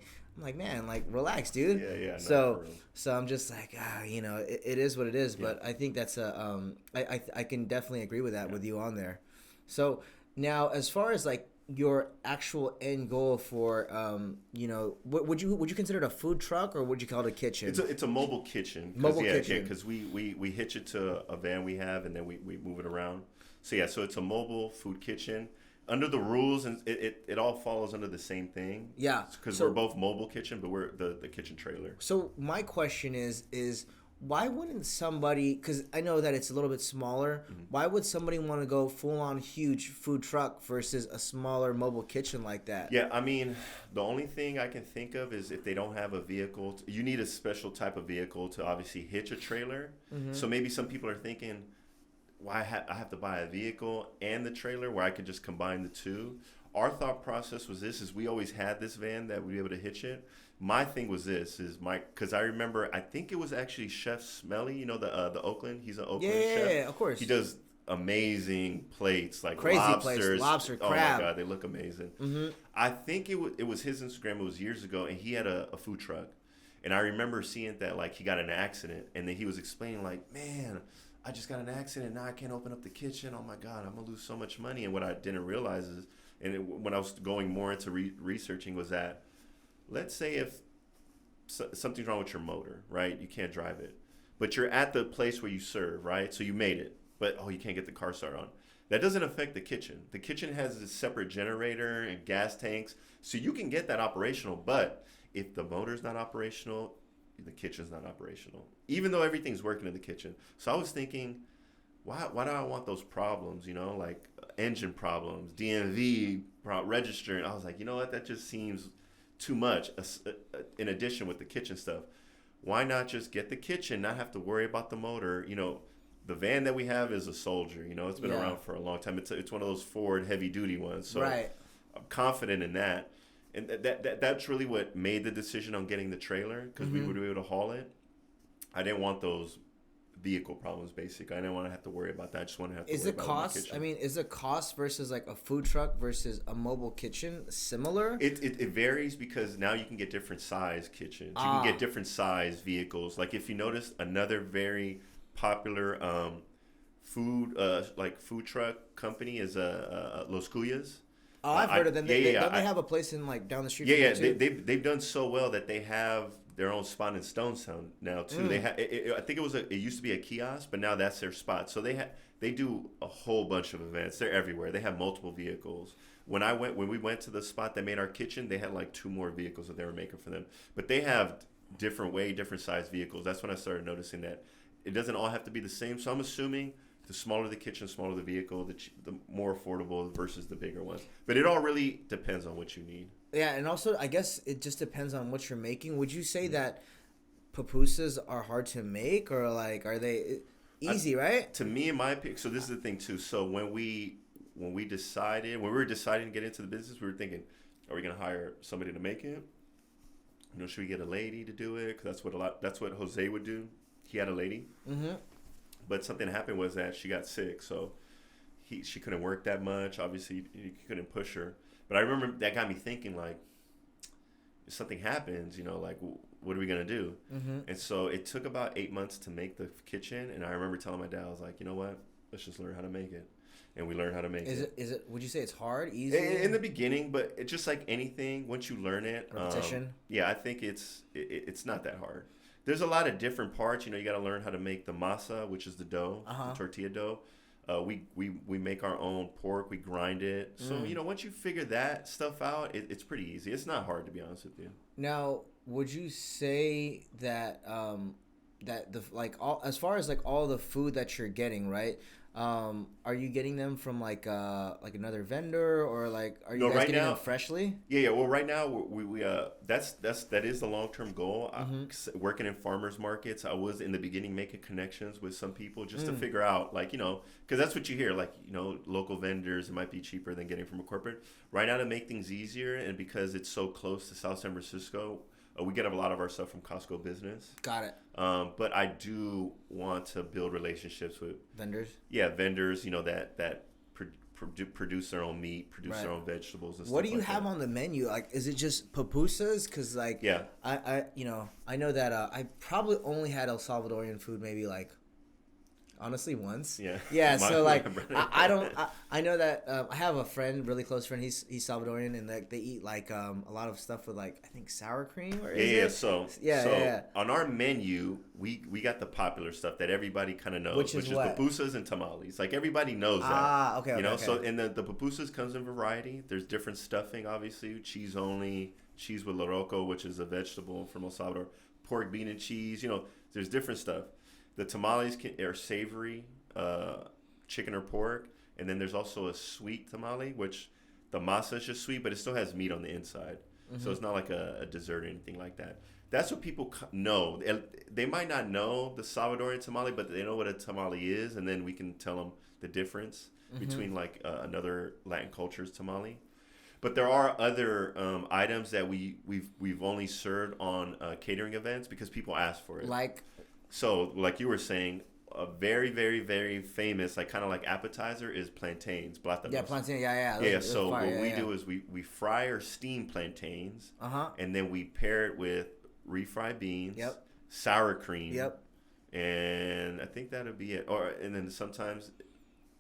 man, like relax, dude. So I'm just like, it is what it is. But I think that's I can definitely agree with that with you on there. So now, as far as like your actual end goal for what would you consider it, a food truck, or would you call it a kitchen? It's a mobile kitchen. Because we hitch it to a van we have, and then we move it around. So it's a mobile food kitchen under the rules, and it all follows under the same thing. Because we're both mobile kitchen, but we're the kitchen trailer. So my question is why wouldn't somebody, because I know that it's a little bit smaller, why would somebody want to go full-on huge food truck versus a smaller mobile kitchen like that? Yeah, I mean, the only thing I can think of is if they don't have a vehicle, you need a special type of vehicle to obviously hitch a trailer. So maybe some people are thinking, why I have to buy a vehicle and the trailer where I could just combine the two. Our thought process was is we always had this van that we'd be able to hitch it. My thing was because I remember, I think it was actually Chef Smelly, the Oakland. He's an Oakland chef. Yeah, of course. He does amazing plates, like crazy lobsters. Plates, lobster, crab. Oh my God, they look amazing. I think it was his Instagram. It was years ago, and he had a food truck. And I remember seeing that, like, he got in an accident, and then he was explaining, like, man, I just got in an accident, now I can't open up the kitchen. Oh my God, I'm gonna lose so much money. And what I didn't realize is, when I was going more into researching, was that, let's say if something's wrong with your motor, right? You can't drive it, but you're at the place where you serve, right? So you made it, but you can't get the car started on. That doesn't affect the kitchen. The kitchen has a separate generator and gas tanks, so you can get that operational. But if the motor's not operational, the kitchen's not operational, even though everything's working in the kitchen. So I was thinking, why do I want those problems, like engine problems, DMV registering? I was like, you know what, that just seems too much. In addition with the kitchen stuff, why not just get the kitchen, not have to worry about the motor? The van that we have is a Soldier. It's been around for a long time. It's one of those Ford heavy duty ones. So I'm confident in that. And that's really what made the decision on getting the trailer, because we would be able to haul it. I didn't want those vehicle problems, basically. I didn't want to have to worry about that. I just want to have to worry about the kitchen. Is the cost versus like a food truck versus a mobile kitchen similar? It varies, because now you can get different size kitchens. You can get different size vehicles. Like, if you notice, another very popular food truck company is Los Cuyas. Oh, I've heard of them. Don't they have a place in like down the street? They've done so well that they have their own spot in Stonestown now too. They I think it used to be a kiosk, but now that's their spot. So they do a whole bunch of events. They're everywhere. They have multiple vehicles. When we went to the spot that made our kitchen, they had like 2 more vehicles that they were making for them. But they have different size vehicles. That's when I started noticing that it doesn't all have to be the same. So I'm assuming the smaller the kitchen, smaller the vehicle, the more affordable versus the bigger ones. But it all really depends on what you need. Yeah, and also I guess it just depends on what you're making. Would you say that pupusas are hard to make, or like are they? easy, right? To me, in my opinion, so this is the thing too. So when we were deciding to get into the business, we were thinking, are we gonna hire somebody to make it? Should we get a lady to do it? Because that's what Jose would do. He had a lady, but something happened was that she got sick, so she couldn't work that much. Obviously, you couldn't push her. But I remember that got me thinking, like, if something happens, like, what are we gonna do? And so it took about 8 months to make the kitchen, and I remember telling my dad, I was like, you know what? Let's just learn how to make it. And we learned how to make it. Is it? Would you say it's hard, easy? In the beginning, but it's just like anything. Once you learn it, repetition. I think it's not that hard. There's a lot of different parts. You got to learn how to make the masa, which is the dough, the tortilla dough. We make our own pork. We grind it. So once you figure that stuff out, it's pretty easy. It's not hard, to be honest with you. Now, would you say that that as far as like all the food that you're getting, right? Are you getting them from like another vendor, or like are you guys getting them freshly? Yeah. Well, right now we that is the long-term goal. Working in farmers markets, I was in the beginning making connections with some people just to figure out, like, because that's what you hear, like, local vendors, it might be cheaper than getting from a corporate. Right now, to make things easier, and because it's so close to South San Francisco, we get a lot of our stuff from Costco Business. Got it. But I do want to build relationships with vendors. Yeah, vendors. that produce their own meat, produce their own vegetables and stuff. What do you have on the menu? Like, is it just pupusas? Because like, I know that I probably only had El Salvadorian food maybe like, honestly, once. Yeah. So like, I know that I have a friend, really close friend. He's Salvadorian, and they eat like a lot of stuff with like, I think, sour cream. Or So on our menu, we got the popular stuff that everybody kind of knows, which is pupusas and tamales. Like, everybody knows that. Okay. So and the pupusas comes in variety. There's different stuffing, obviously, cheese only, cheese with loroco, which is a vegetable from El Salvador, pork, bean, and cheese. There's different stuff. The tamales are savory, chicken or pork, and then there's also a sweet tamale, which the masa is just sweet, but it still has meat on the inside. So it's not like a dessert or anything like that. That's what people know. They might not know the Salvadorian tamale, but they know what a tamale is, and then we can tell them the difference between like another Latin culture's tamale. But there are other items that we've only served on catering events because people ask for it. So, like you were saying, a very, very, very famous, like kind of like appetizer is plantains, plátanos. Yeah, plantain, yeah. Yeah, so what we do is we fry or steam plantains, and then we pair it with refried beans, sour cream, and I think that'll be it. And then sometimes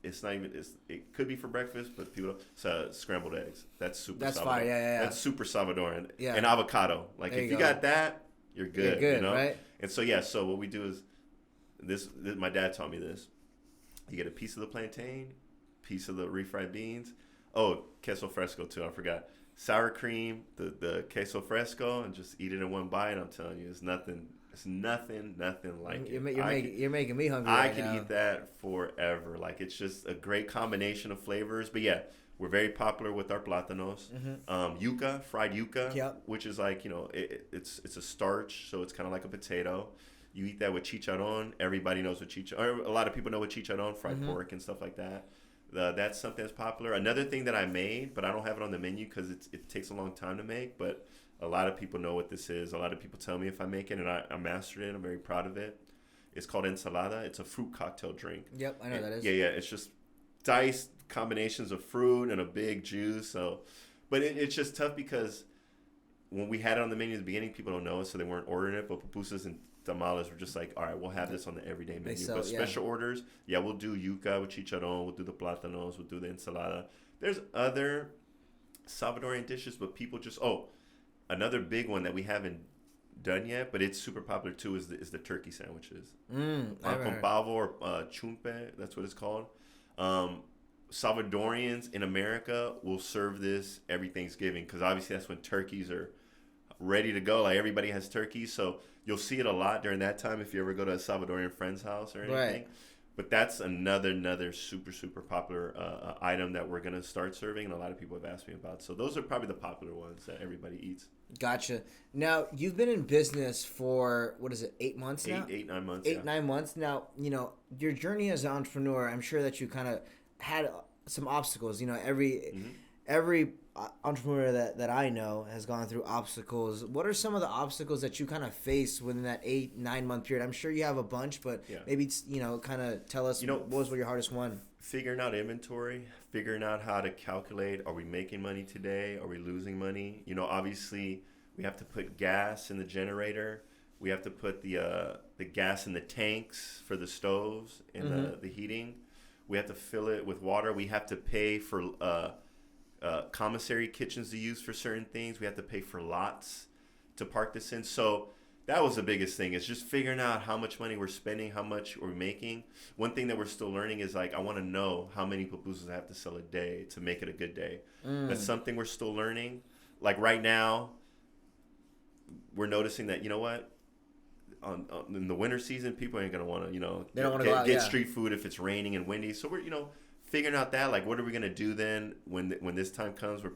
it's not even, it could be for breakfast, but people don't. So scrambled eggs, that's super Salvadorian. Fire, yeah. That's super Salvadorian. Yeah. And avocado. Like, if you got that, you're good. You're good, right? And so, so what we do is, this my dad taught me this. You get a piece of the plantain, piece of the refried beans. Oh, queso fresco too, I forgot. Sour cream, the queso fresco, and just eat it in one bite. I'm telling you, it's nothing like it. You're making me hungry. I can eat that forever. Like, it's just a great combination of flavors. But yeah, we're very popular with our plátanos. Yuca, fried yuca, which is like, it's a starch, so it's kind of like a potato. You eat that with chicharrón. Everybody knows what chicharrón. A lot of people know what chicharrón, fried pork and stuff like that. That's something that's popular. Another thing that I made, but I don't have it on the menu because it takes a long time to make, but a lot of people know what this is. A lot of people tell me if I make it, and I mastered it. I'm very proud of it. It's called ensalada. It's a fruit cocktail drink. Yep, I know what that is. Yeah. It's just diced combinations of fruit and a big juice. So, but it's just tough because when we had it on the menu at the beginning, people don't know it, so they weren't ordering it. But pupusas and tamales were just like, all right, we'll have this on the everyday menu. But special orders, we'll do yuca with chicharrón, we'll do the plátanos, we'll do the ensalada. There's other Salvadorian dishes, but people just, another big one that we haven't done yet, but it's super popular too, is the turkey sandwiches. Con pavo or chumpe, that's what it's called. Salvadorians in America will serve this every Thanksgiving because obviously that's when turkeys are ready to go. Like, everybody has turkeys, so you'll see it a lot during that time if you ever go to a Salvadorian friend's house or anything. Right. But that's another super popular item that we're gonna start serving, and a lot of people have asked me about. So those are probably the popular ones that everybody eats. Gotcha. Now you've been in business for what is it, 8 months now? 8, 9 months. 8, 9 months now. Your journey as an entrepreneur. I'm sure that you kind of had some obstacles. Every entrepreneur that I know has gone through obstacles. What are some of the obstacles that you kind of faced within that 8, 9 month period? I'm sure you have a bunch, but maybe kind of tell us what was your hardest one. Figuring out inventory, figuring out how to calculate, are we making money today? Are we losing money? Obviously we have to put gas in the generator. We have to put the gas in the tanks for the stoves and the heating. We have to fill it with water. We have to pay for commissary kitchens to use for certain things. We have to pay for lots to park this in. So that was the biggest thing, is just figuring out how much money we're spending, how much we're making. One thing that we're still learning is I want to know how many pupusas I have to sell a day to make it a good day. That's something we're still learning. Like right now, we're noticing that, in the winter season, people ain't going to want to, get street food if it's raining and windy. So we're, figuring out that, like, what are we going to do then when this time comes where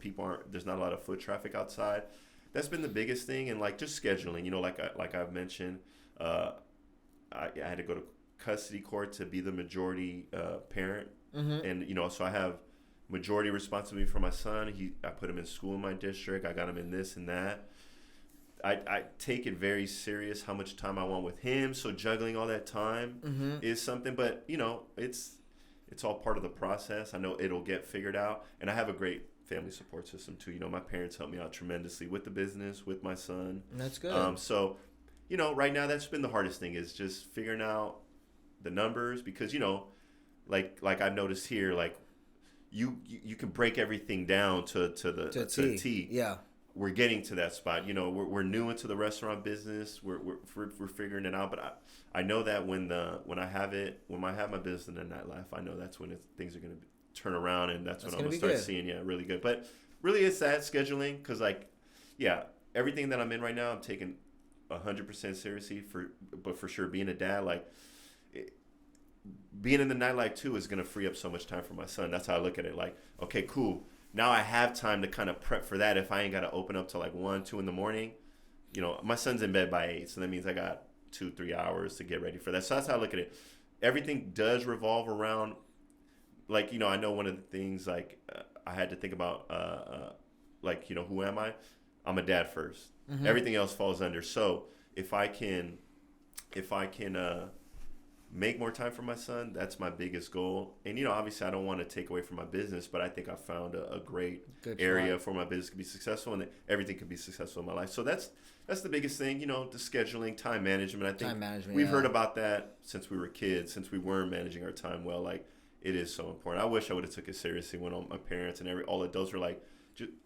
there's not a lot of foot traffic outside. That's been the biggest thing. And like just scheduling, like I've mentioned, I had to go to custody court to be the majority parent. And, so I have majority responsibility for my son. I put him in school in my district. I got him in this and that. I take it very serious how much time I want with him. So juggling all that time is something, but it's all part of the process. I know it'll get figured out. And I have a great family support system too. My parents helped me out tremendously with the business, with my son. That's good. So, right now that's been the hardest thing, is just figuring out the numbers, because, like I've noticed here, like you can break everything down to the T. Yeah. We're getting to that spot. We're new into the restaurant business. We're figuring it out. But I know that when I have my business in the nightlife, I know that's when things are going to turn around, and that's when I'm going to start seeing really good. But really, it's that scheduling, because everything that I'm in right now, I'm taking 100% seriously. But for sure, being a dad, being in the nightlife too is going to free up so much time for my son. That's how I look at it. Like, okay, cool. Now I have time to kind of prep for that. If I ain't got to open up till 1, 2 in the morning, my son's in bed by 8. So that means I got 2-3 hours to get ready for that. So that's how I look at it. Everything does revolve around, I know one of the things, I had to think about, who am I? I'm a dad first. Everything else falls under. So if I can make more time for my son, that's my biggest goal. And obviously I don't want to take away from my business, but I think I found a great area for my business to be successful, and that everything can be successful in my life. So that's the biggest thing, the scheduling, time management. I think we've heard about that since we were kids, since we weren't managing our time well. It is so important. I wish I would have took it seriously when all my parents and all adults were like,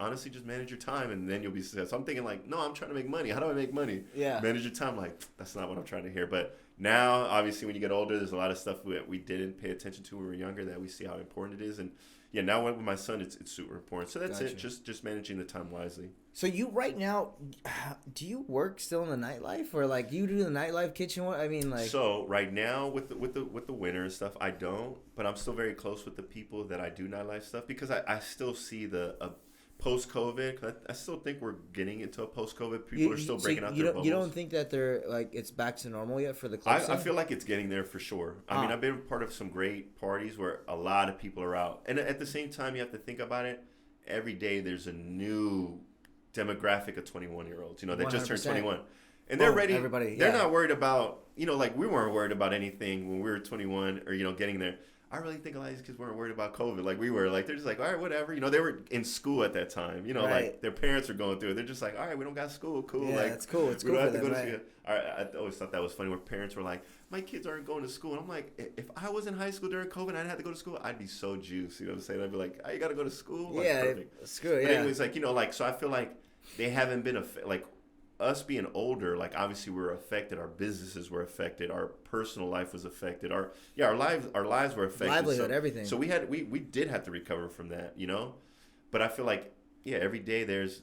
honestly, just manage your time and then you'll be successful. I'm thinking no, I'm trying to make money. How do I make money? Yeah. Manage your time. That's not what I'm trying to hear. But now, obviously, when you get older, there's a lot of stuff we didn't pay attention to when we were younger that we see how important it is. And now with my son, it's super important. So that's it. Just managing the time wisely. So you right now, do you work still in the nightlife, or you do the nightlife kitchen? I mean, So right now with the winter and stuff, I don't. But I'm still very close with the people that I do nightlife stuff, because I still see the post-COVID. 'Cause I still think we're getting into a post-COVID. People are still breaking out their bubbles. You don't think that they're it's back to normal yet for the club? I feel like it's getting there for sure. I mean, I've been part of some great parties where a lot of people are out, and at the same time, you have to think about it. Every day, there's a new demographic of 21-year-olds. That just turned 21, and they're ready. Everybody, they're not worried about we weren't worried about anything when we were 21 or getting there. I really think a lot of these kids weren't worried about COVID like we were. They're just all right, whatever. They were in school at that time. Right. Their parents were going through it. They're just all right, we don't got school. Cool. Yeah, it's cool. It's cool for them, right? I always thought that was funny, where parents were like, my kids aren't going to school. And I'm like, if I was in high school during COVID and I had to go to school, I'd be so juiced. You know what I'm saying? I'd be like, you got to go to school? Perfect. Screw it, But anyways, so I feel like they haven't been, us being older, obviously we were affected. Our businesses were affected. Our personal life was affected. Our lives were affected. Livelihood, everything. So we did have to recover from that, But I feel like, every day there's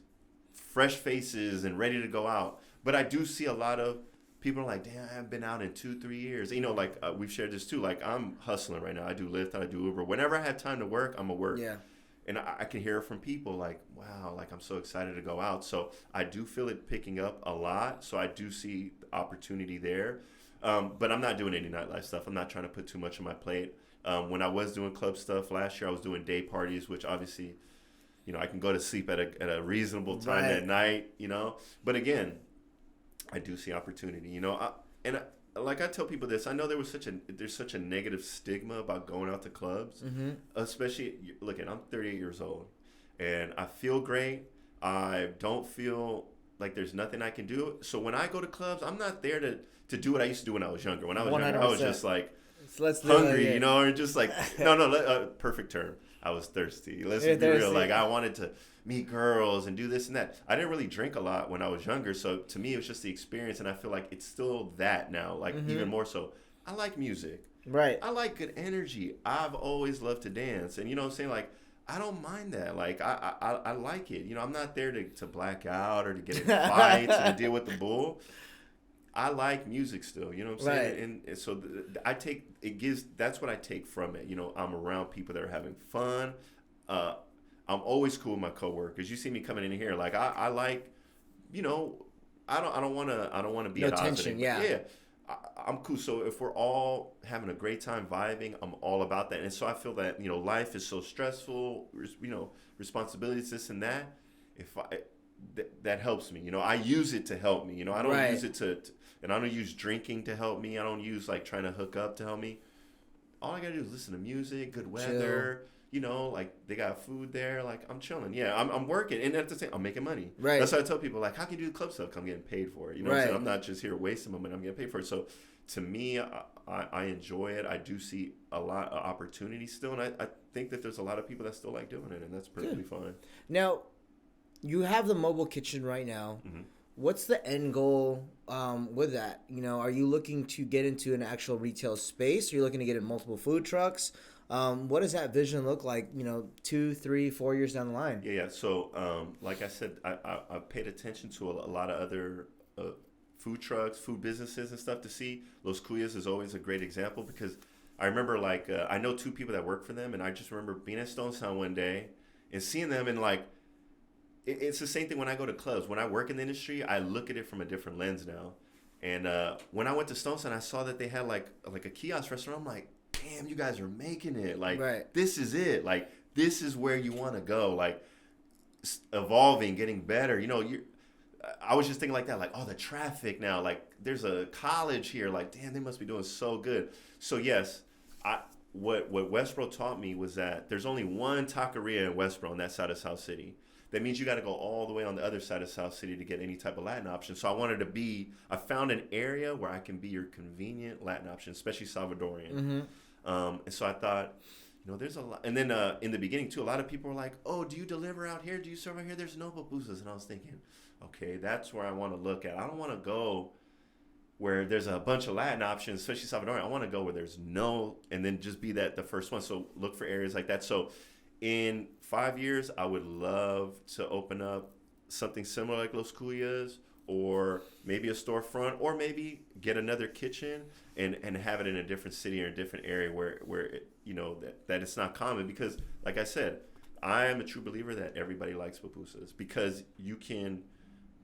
fresh faces and ready to go out. But I do see a lot of people are like, damn, I haven't been out in 2-3 years. You know, like we've shared this too. Like I'm hustling right now. I do Lyft, I do Uber. Whenever I have time to work, I'm at work. Yeah. And I can hear from people like, wow, like I'm so excited to go out. So I do feel it picking up a lot. So I do see opportunity there. But I'm not doing any nightlife stuff. I'm not trying to put too much on my plate. When I was doing club stuff last year, I was doing day parties, which obviously, you know, I can go to sleep at a reasonable time at night, you know. But again, I do see opportunity, you know. Like I tell people this, I know there's such a negative stigma about going out to clubs, especially, look, I'm 38 years old, and I feel great. I don't feel like there's nothing I can do. So when I go to clubs, I'm not there to do what I used to do when I was younger. When I was 100%. Younger, I was just like hungry, you know, or just like, perfect term. I was thirsty. Let's be real. Like I wanted to meet girls and do this and that. I didn't really drink a lot when I was younger. So to me, it was just the experience. And I feel like it's still that now, like even more so. I like music. Right. I like good energy. I've always loved to dance. And you know what I'm saying? Like, I don't mind that. Like, I like it. You know, I'm not there to black out or to get in fights and to deal with the bull. I like music still, you know what I'm saying? Right. And so that's what I take from it. You know, I'm around people that are having fun. I'm always cool with my coworkers. You see me coming in here, like I like, you know, I don't want to be no at odds tension, yeah. I'm cool. So if we're all having a great time vibing, I'm all about that. And so I feel that, you know, life is so stressful, you know, responsibilities, this and that. That helps me, you know. I use it to help me, you know. I don't use it and I don't use drinking to help me. I don't use like trying to hook up to help me. All I gotta do is listen to music, good weather, you know, like they got food there, like I'm chilling. Yeah, I'm working, and at the same, I'm making money. Right. That's why I tell people, like, how can you do the club stuff? I'm getting paid for it. You know what I'm saying? I'm not just here wasting my money. I'm getting paid for it. So to me, I enjoy it. I do see a lot of opportunity still, and I think that there's a lot of people that still like doing it, and that's perfectly fine. Now, you have the mobile kitchen right now. Mm-hmm. What's the end goal with that? You know, are you looking to get into an actual retail space? Are you looking to get in multiple food trucks? What does that vision look like, you know, 2, 3, 4 years down the line? Yeah. So, like I said, I paid attention to a lot of other food trucks, food businesses and stuff to see. Los Cuyas is always a great example because I remember, like, I know 2 people that work for them, and I just remember being at Stone Sound one day and seeing them, and, like, it's the same thing when I go to clubs. When I work in the industry, I look at it from a different lens now. And when I went to Stone Sound, I saw that they had like a kiosk restaurant. I'm like, damn, you guys are making it. Like, This is it. Like, this is where you want to go. Like, evolving, getting better. You know, I was just thinking like that. Like, oh, the traffic now. Like, there's a college here. Like, damn, they must be doing so good. So, yes, what Westboro taught me was that there's only one taqueria in Westboro on that side of South City. That means you got to go all the way on the other side of South City to get any type of Latin option. So I found an area where I can be your convenient Latin option, especially Salvadorian. Mm-hmm. And so I thought, you know, there's a lot. And then in the beginning, too, a lot of people were like, oh, do you deliver out here? Do you serve out here? There's no pupusas. And I was thinking, okay, that's where I want to look at. I don't want to go where there's a bunch of Latin options, especially Salvadorian. I want to go where there's no, and then just be the first one. So look for areas like that. So in 5 years, I would love to open up something similar like Los Cuyas, or maybe a storefront, or maybe get another kitchen and have it in a different city or a different area where it, you know, that it's not common. Because, like I said, I am a true believer that everybody likes pupusas because you can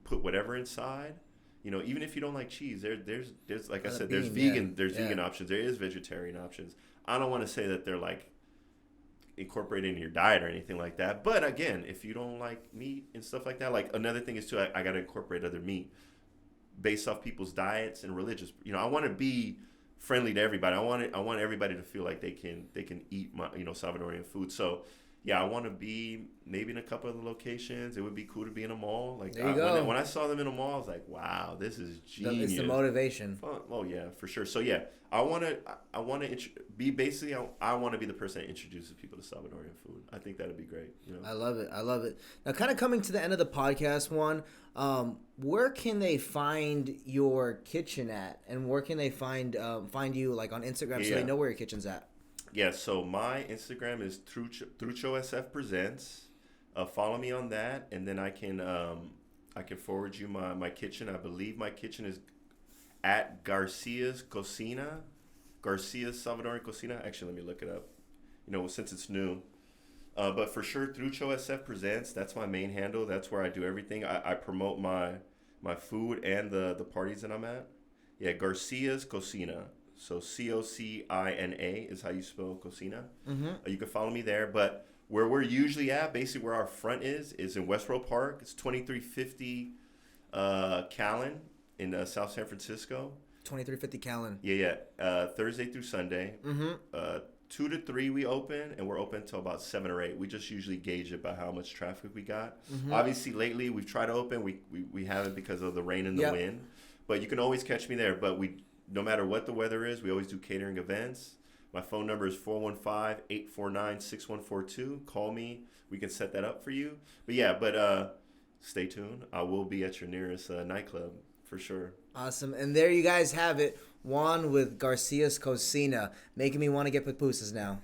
put whatever inside. You know, even if you don't like cheese, there's like I said, there's vegan options. There is vegetarian options. I don't want to say that they're like incorporate in your diet or anything like that, but again, if you don't like meat and stuff like that, like another thing is too, I got to incorporate other meat based off people's diets and religious. You know, I want to be friendly to everybody. I want everybody to feel like they can eat my, you know, Salvadorian food. So yeah, I want to be maybe in a couple of the locations. It would be cool to be in a mall. Like, there you go. When I saw them in a mall, I was like, wow, this is genius. It's the motivation. Fun. Oh yeah, for sure. So yeah, I want to be basically. I want to be the person that introduces people to Salvadorian food. I think that'd be great. You know? I love it. Now, kind of coming to the end of the podcast, Juan, where can they find your kitchen at, and where can they find you, like on Instagram, so they know where your kitchen's at? Yeah, so my Instagram is TruchoSF Presents. Follow me on that, and then I can forward you my kitchen. I believe my kitchen is at Garcia's Cocina. Garcia's Salvadoran Cocina. Actually, let me look it up. Since it's new. But for sure, Trucho SF Presents. That's my main handle. That's where I do everything. I promote my food and the parties that I'm at. Yeah, Garcia's Cocina. So Cocina is how you spell Cocina. You can follow me there. But where we're usually at, basically where our front is in Westboro Park. It's 2350 Callan in South San Francisco. 2350 Callan. Yeah. Thursday through Sunday. 2 to 3 we open, and we're open till about 7 or 8. We just usually gauge it by how much traffic we got. Obviously, lately we've tried to open. We haven't because of the rain and the wind. But you can always catch me there. But no matter what the weather is, we always do catering events. My phone number is 415-849-6142. Call me. We can set that up for you. But stay tuned. I will be at your nearest nightclub for sure. Awesome. And there you guys have it. Juan with Garcia's Cocina, making me want to get pupusas now.